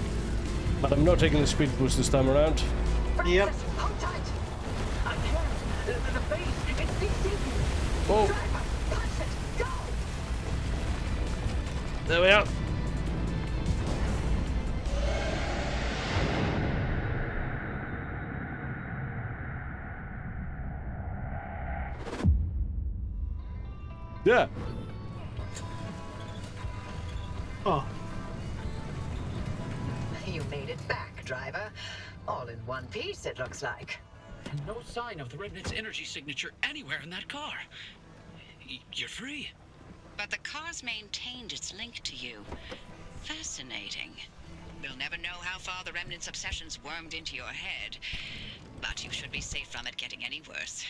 But I'm not taking the speed boost this time around. Yep. Francis, hold tight. I can't. The base, it's deep. Oh, Driver, punch it. Go. there we are. Yeah. Oh. You made it back, driver. All in one piece, it looks like. And no sign of the Remnant's energy signature anywhere in that car. You're free. But the car's maintained its link to you. Fascinating. We'll never know how far the Remnant's obsessions wormed into your head. But you should be safe from it getting any worse.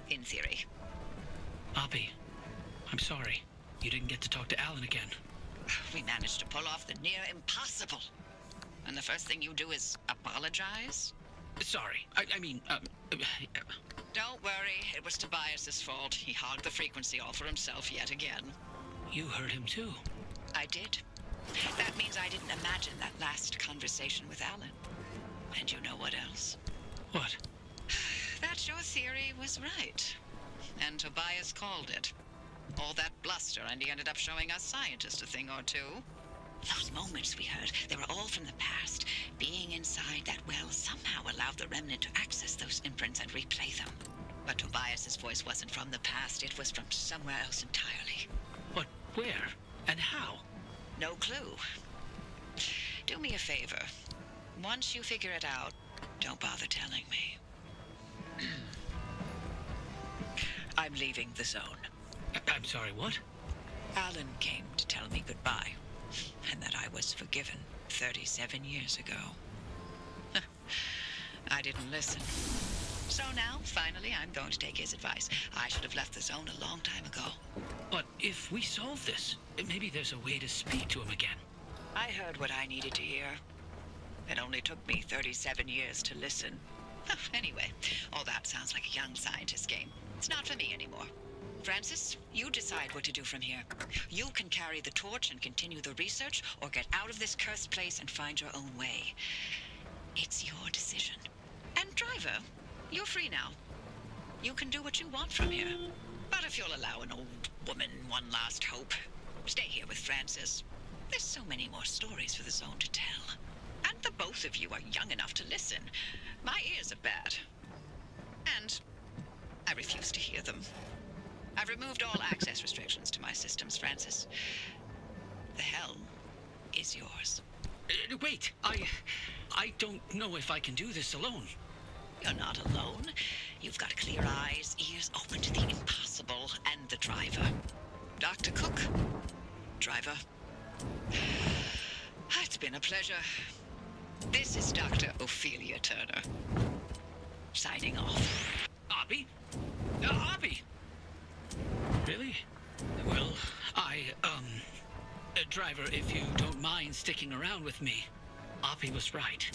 In theory. Poppy, I'm sorry. You didn't get to talk to Alan again. We managed to pull off the near impossible. And the first thing you do is apologize? Sorry. Don't worry, it was Tobias's fault. He hogged the frequency all for himself yet again. You heard him too. I did. That means I didn't imagine that last conversation with Alan. And you know what else? What? That your theory was right. And Tobias called it. All that bluster, and he ended up showing us scientists a thing or two. Those moments we heard, they were all from the past. Being inside that well somehow allowed the remnant to access those imprints and replay them. But Tobias's voice wasn't from the past, it was from somewhere else entirely. But where? And how? No clue. Do me a favor. Once you figure it out, don't bother telling me. I'm leaving the zone. I'm sorry, what? Alan came to tell me goodbye, and that I was forgiven 37 years ago. I didn't listen. So now, finally, I'm going to take his advice. I should have left the zone a long time ago. But if we solve this, maybe there's a way to speak to him again. I heard what I needed to hear. It only took me 37 years to listen. Anyway, all that sounds like a young scientist game. It's not for me anymore. Francis, you decide what to do from here. You can carry the torch and continue the research, or get out of this cursed place and find your own way. It's your decision. And driver, you're free now. You can do what you want from here. But if you'll allow an old woman one last hope, stay here with Francis. There's so many more stories for the zone to tell. And the both of you are young enough to listen. My ears are bad. And I refuse to hear them. I've removed all access restrictions to my systems, Francis. The helm is yours. Wait, I don't know if I can do this alone. You're not alone. You've got clear eyes, ears open to the impossible, and the driver. Dr. Cook, driver. It's been a pleasure. This is Dr. Ophelia Turner. Signing off. Abby? Abby! Really? Well, driver, if you don't mind sticking around with me, Abby was right.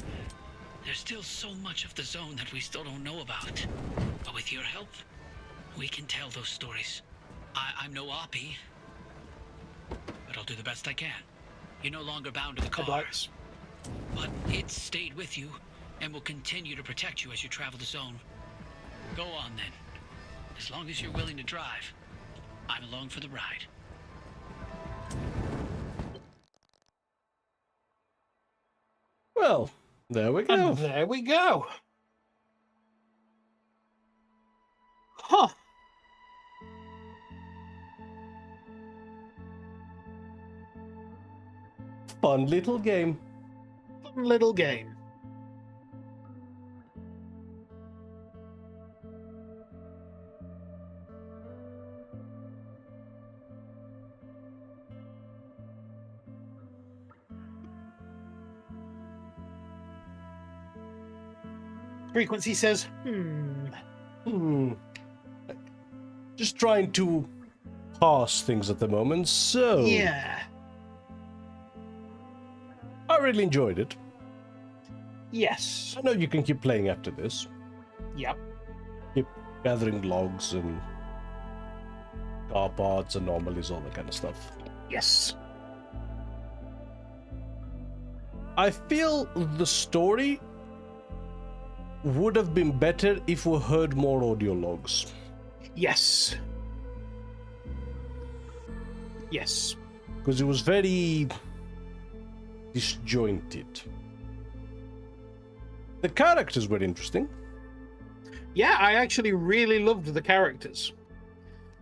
There's still so much of the zone that we still don't know about. But with your help, we can tell those stories. I'm no Abby, but I'll do the best I can. You're no longer bound to the car. Headlights. But it stayed with you, and will continue to protect you as you travel the zone. Go on, then. As long as you're willing to drive, I'm along for the ride. Well, there we go. And there we go. Huh. Fun little game. Fun little game. Frequency says, Just trying to pass things at the moment, so... Yeah. I really enjoyed it. Yes. I know you can keep playing after this. Yep. Keep gathering logs and car parts, anomalies, all that kind of stuff. Yes. I feel the story would have been better if we heard more audio logs. Yes. Yes. Because it was very disjointed. The characters were interesting. Yeah, I actually really loved the characters.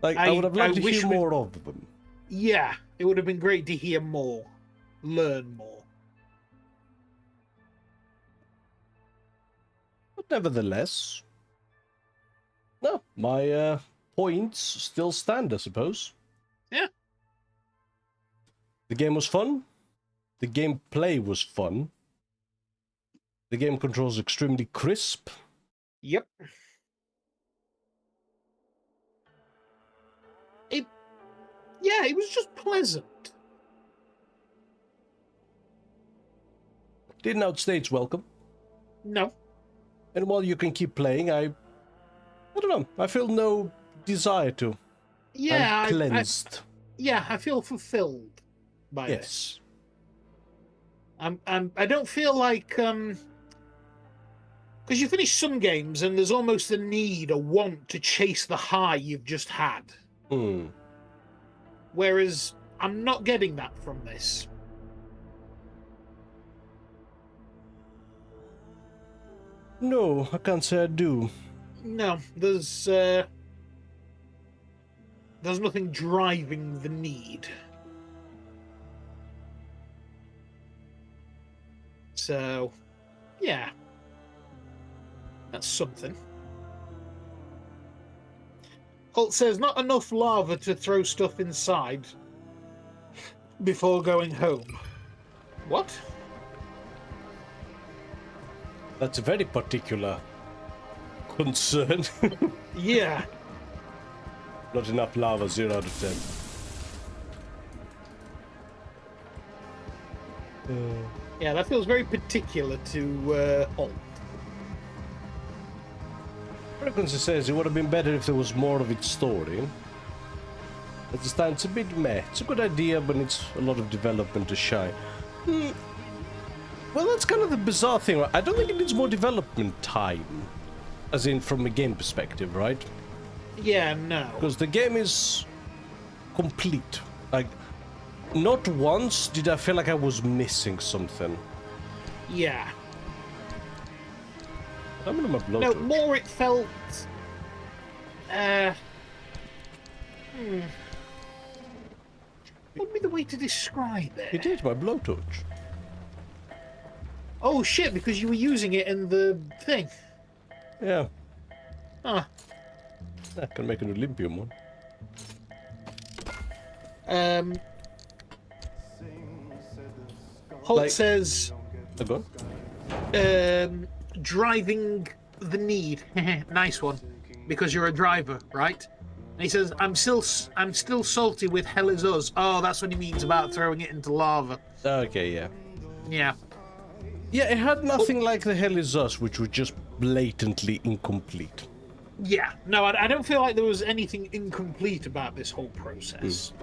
Like, I would have liked to wish hear more of them. Yeah, it would have been great to hear more, learn more. But nevertheless, no, my points still stand, I suppose. Yeah. The game was fun. The gameplay was fun. The game controls extremely crisp. Yep. It was just pleasant. Didn't outstay its welcome. No. And while you can keep playing, I don't know. I feel no desire to. Yeah, I'm cleansed. I feel fulfilled by yes. this. I don't feel like because you finish some games and there's almost a need, a want to chase the high you've just had. Hmm. Whereas I'm not getting that from this. No, I can't say I do. No, there's nothing driving the need. So, yeah. That's something. Holt says not enough lava to throw stuff inside before going home. What? That's a very particular concern. Yeah. Not enough lava, 0 out of 10. Yeah, that feels very particular to Holt. Frequency says it would have been better if there was more of its story. At this time, it's a bit meh. It's a good idea, but it's a lot of development to shine. Well, that's kind of the bizarre thing, right? I don't think it needs more development time. As in, from a game perspective, right? Yeah, no. Because the game is complete. Like, not once did I feel like I was missing something. Yeah. I'm gonna upload No, it. more it felt... What would be the way to describe it? It is my blowtorch. Oh shit, because you were using it in the thing. Yeah. Huh. I can make an Olympium one. Holt Like- says... Go on. Driving the need. Nice one. Because you're a driver, right? And he says, I'm still salty with Hell Is Us. Oh, that's what he means about throwing it into lava. Okay, yeah. Yeah. Yeah, it had nothing like the Hell Is Us, which was just blatantly incomplete. Yeah. No, I don't feel like there was anything incomplete about this whole process.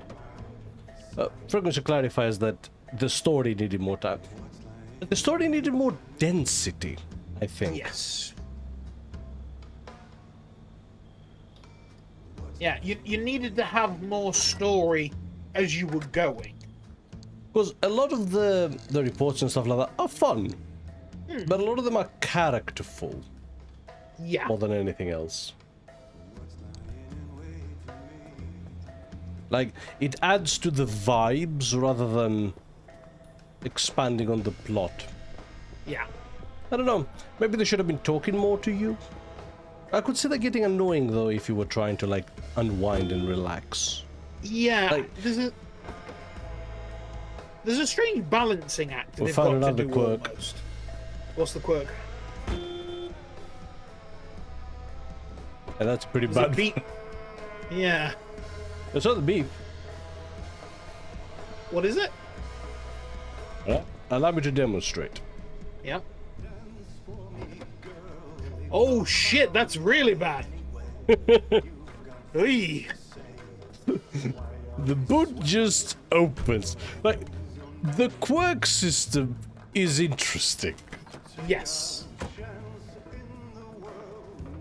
Frequency clarifies that the story needed more time. The story needed more density, I think. Yes. Yeah, you needed to have more story as you were going. Because a lot of the reports and stuff like that are fun. But a lot of them are characterful. Yeah. More than anything else. Like, it adds to the vibes rather than expanding on the plot. Yeah. I don't know. Maybe they should have been talking more to you. I could see that getting annoying, though, if you were trying to, like, unwind and relax. Yeah. Like- There's a strange balancing act We they've found got to another do quirk. almost. What's the quirk? And that's pretty Is bad. it beep? Yeah. It's not the beep. What is it? Allow me to demonstrate. Yep. Oh shit, that's really bad. Oy. The boot just opens. Like, the quirk system is interesting. Yes.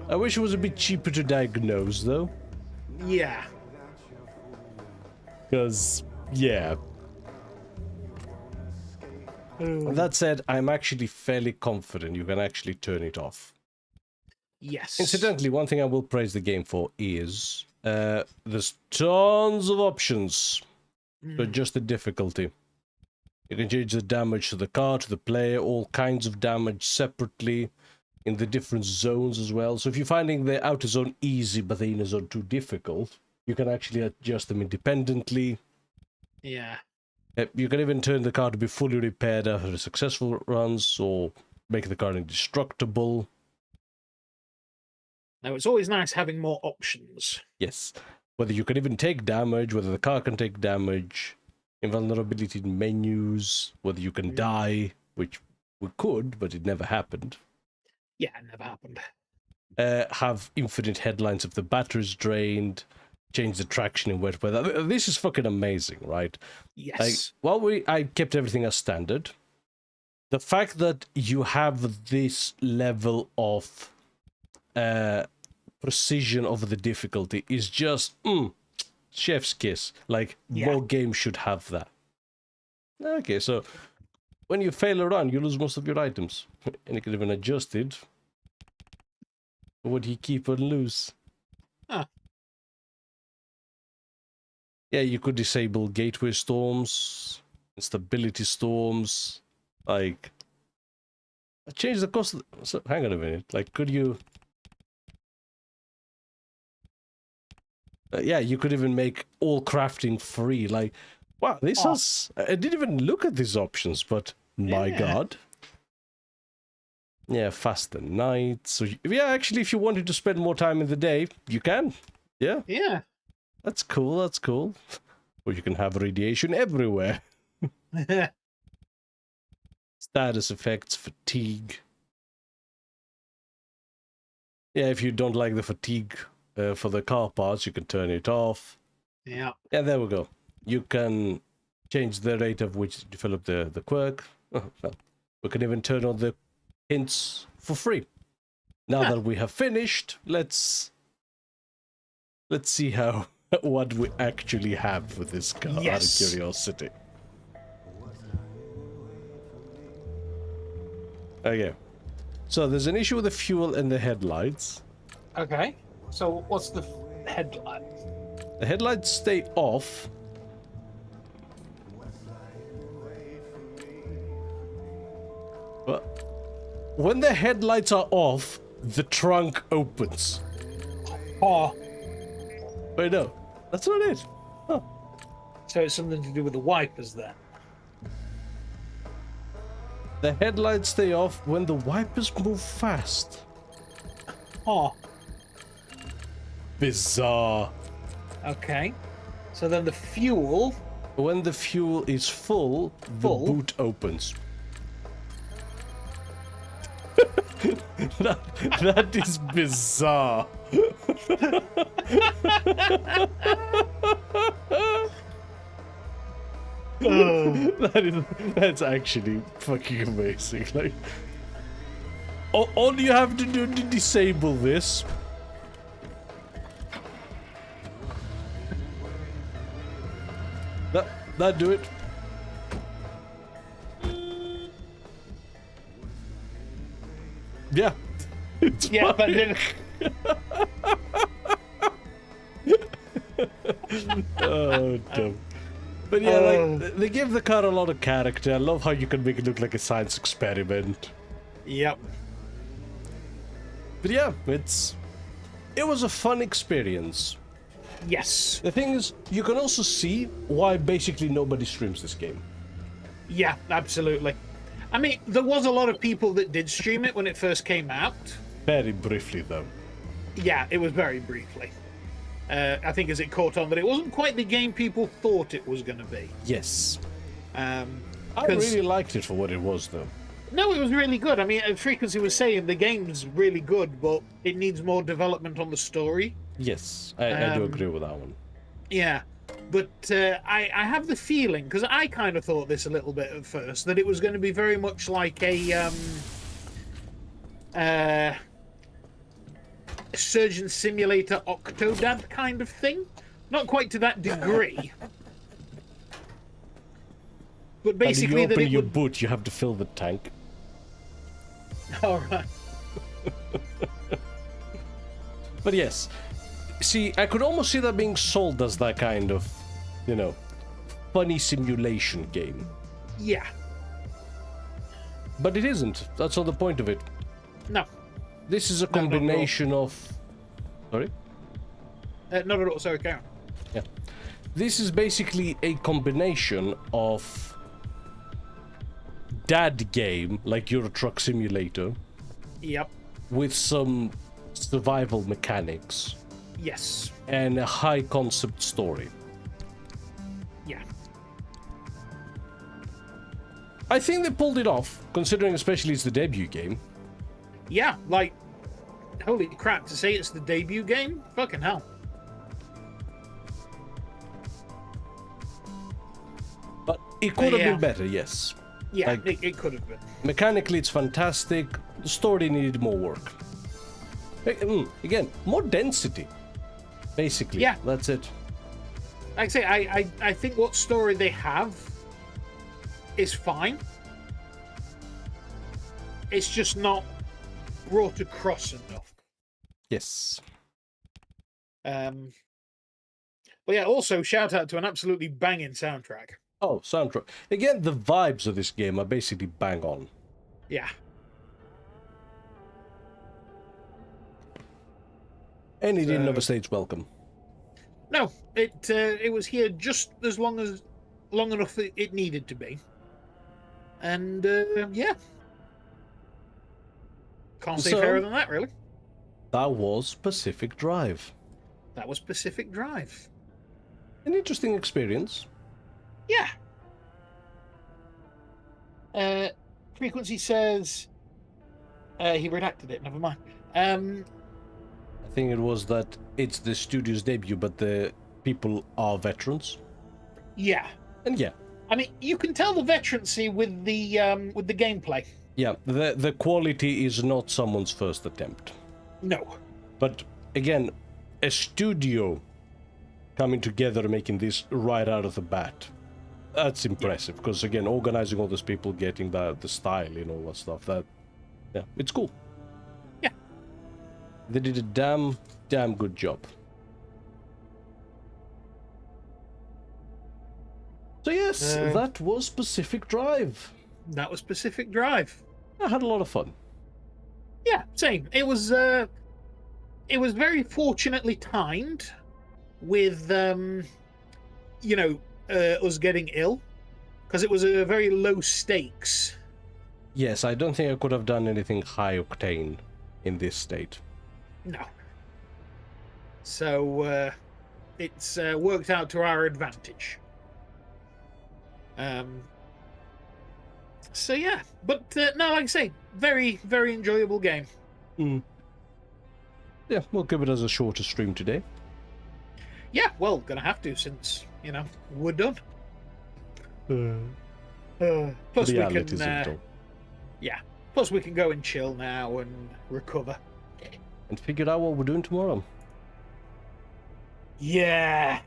I wish it was a bit cheaper to diagnose, though. Yeah. Because, yeah. That said, I'm actually fairly confident you can actually turn it off. Yes. Incidentally, one thing I will praise the game for is there's tons of options to adjust the difficulty. You can change the damage to the car, to the player, all kinds of damage separately in the different zones as well. So if you're finding the outer zone easy but the inner zone too difficult, you can actually adjust them independently. Yeah. You can even turn the car to be fully repaired after successful runs, or make the car indestructible. Now, it's always nice having more options. Yes. Whether you can even take damage, whether the car can take damage, invulnerability in menus, whether you can die, which we could, but it never happened. Yeah, it never happened. Have infinite headlines if the battery's drained, change the traction in wet weather. This is fucking amazing, right? Yes. I kept everything as standard. The fact that you have this level of precision of the difficulty is just chef's kiss. Like, more games should have that. Okay, so when you fail a run, you lose most of your items. And you can even adjust it. Would he keep and lose? Huh. Yeah, you could disable gateway storms, instability storms, like... Change the cost... So, hang on a minute, like, could you... yeah, you could even make all crafting free, like... Wow, this has... I didn't even look at these options, but my god. Yeah, faster nights. So, yeah, actually, if you wanted to spend more time in the day, you can. Yeah. Yeah. That's cool, that's cool. Or you can have radiation everywhere. Status effects, fatigue. Yeah, if you don't like the fatigue for the car parts, you can turn it off. Yeah. Yeah, there we go. You can change the rate of which you develop the quirk. Oh, well, we can even turn on the hints for free. Now that we have finished, let's see how what we actually have with this car, out of curiosity. Okay. So there's an issue with the fuel and the headlights. Okay. So what's the headlight? The headlights stay off. But when the headlights are off, the trunk opens. Oh. Wait, no. That's not it. Huh. So it's something to do with the wipers then? The headlights stay off when the wipers move fast. Oh. Bizarre. Okay. So then the fuel... When the fuel is full, the boot opens. that is bizarre. That's actually fucking amazing. Like, all you have to do to disable this that do it. Yeah. Yeah, but then... Oh, dumb. But yeah, like, they give the car a lot of character. I love how you can make it look like a science experiment. Yep. But yeah, it was a fun experience. Yes. The thing is, you can also see why basically nobody streams this game. Yeah, absolutely. I mean, there was a lot of people that did stream it when it first came out. Very briefly, though. Yeah, it was very briefly. I think as it caught on that it wasn't quite the game people thought it was going to be. Yes. I 'cause- really liked it for what it was, though. No, it was really good. I mean, Frequency was saying the game's really good, but it needs more development on the story. Yes, I do agree with that one. Yeah, but I have the feeling, because I kind of thought this a little bit at first, that it was going to be very much like a Surgeon Simulator Octodad kind of thing. Not quite to that degree. But basically, and you that open it your would... boot, you have to fill the tank. All right. But yes, see, I could almost see that being sold as that kind of, you know, funny simulation game. Yeah. But it isn't. That's not the point of it. No. This is a combination of... Sorry? Not at all. Sorry, Karen. Yeah. This is basically a combination of dad game, like Euro Truck Simulator. Yep. With some survival mechanics Yes. and a high concept story. Yeah. I think they pulled it off, considering especially it's the debut game. Yeah, like, holy crap, to say it's the debut game? Fucking hell. But it could have Yeah. been better, yes. Yeah, Like- it could have been. Mechanically, it's fantastic. The story needed more work. Again, more density. Basically, Yeah. that's it. Like I say, I think what story they have is fine. It's just not brought across enough. Yes. But yeah, also shout out to an absolutely banging soundtrack. Oh, soundtrack. Again, the vibes of this game are basically bang on. Yeah. And it didn't So- overstay its welcome. No, it was here just as long enough that it needed to be. And yeah. Can't say So- fairer than that, really. That was Pacific Drive. That was Pacific Drive. An interesting experience. Yeah. Frequency says he redacted it. Never mind. I think it was that it's the studio's debut, but the people are veterans. Yeah. And yeah, I mean, you can tell the veterancy with the gameplay. yeah, the quality is not someone's first attempt. No. But again, a studio coming together making this right out of the bat. That's impressive, because again, organizing all those people, getting the style, you know, what stuff, that, yeah, it's cool. Yeah. They did a damn good job. So yes, that was Pacific Drive. That was Pacific Drive. I had a lot of fun. Yeah, same. It was very fortunately timed with us getting ill, because it was a very low stakes. Yes, I don't think I could have done anything high octane in this state. No. So it's worked out to our advantage. So yeah, but no, like I say, very, very enjoyable game. Yeah, we'll give it as a shorter stream today. Yeah, well, gonna have to, since we're done. Plus we Realities can, of it all. yeah. Plus we can go and chill now and recover. And figure out what we're doing tomorrow. Yeah.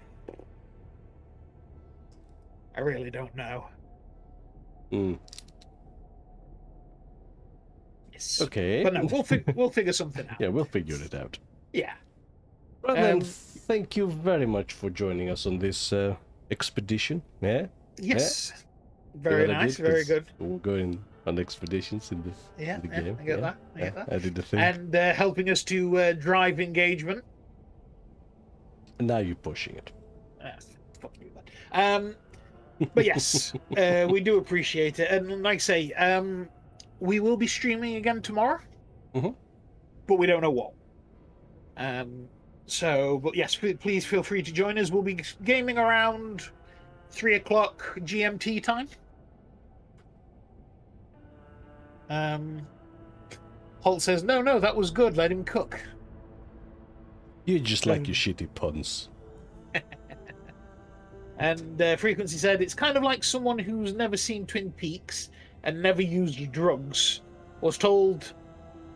I really don't know. Yes. Okay. But no, we'll figure something out. Yeah, we'll figure it out. Yeah. Right then, thank you very much for joining us on this expedition. Yeah? Yes. Yeah? Very See what I nice. did? Very 'Cause good. We're going on expeditions in this Yeah, the yeah, game. I get that. I get that. I did the thing. And helping us to drive engagement. And now you're pushing it. Fuck you, then. But yes, we do appreciate it. And like I say, we will be streaming again tomorrow. But we don't know what. But yes, please feel free to join us. We'll be gaming around 3 o'clock GMT time. Holt says, no, that was good. Let him cook. You just like your shitty puns. And Frequency said, it's kind of like someone who's never seen Twin Peaks and never used drugs was told,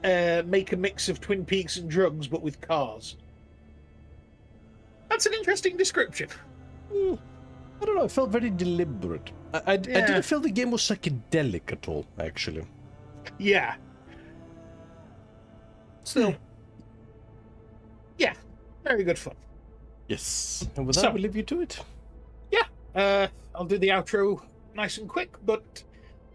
make a mix of Twin Peaks and drugs, but with cars. That's an interesting description. I don't know, it felt very deliberate. I didn't feel the game was psychedelic at all, actually. Yeah. Still. Yeah, very good fun. Yes. And with that, So- we'll leave you to it. I'll do the outro nice and quick, but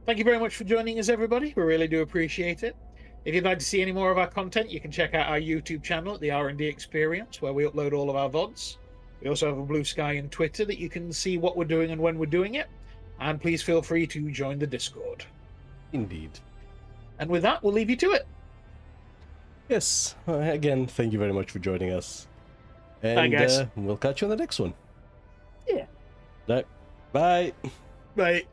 thank you very much for joining us, everybody. We really do appreciate it. If you'd like to see any more of our content, you can check out our YouTube channel at the R&D Experience, where we upload all of our VODs. We also have a Blue Sky and Twitter that you can see what we're doing and when we're doing it. And please feel free to join the Discord. Indeed. And with that, we'll leave you to it. Yes, again, thank you very much for joining us. And Bye, guys. we'll catch you on the next one. Yeah. Bye. Bye.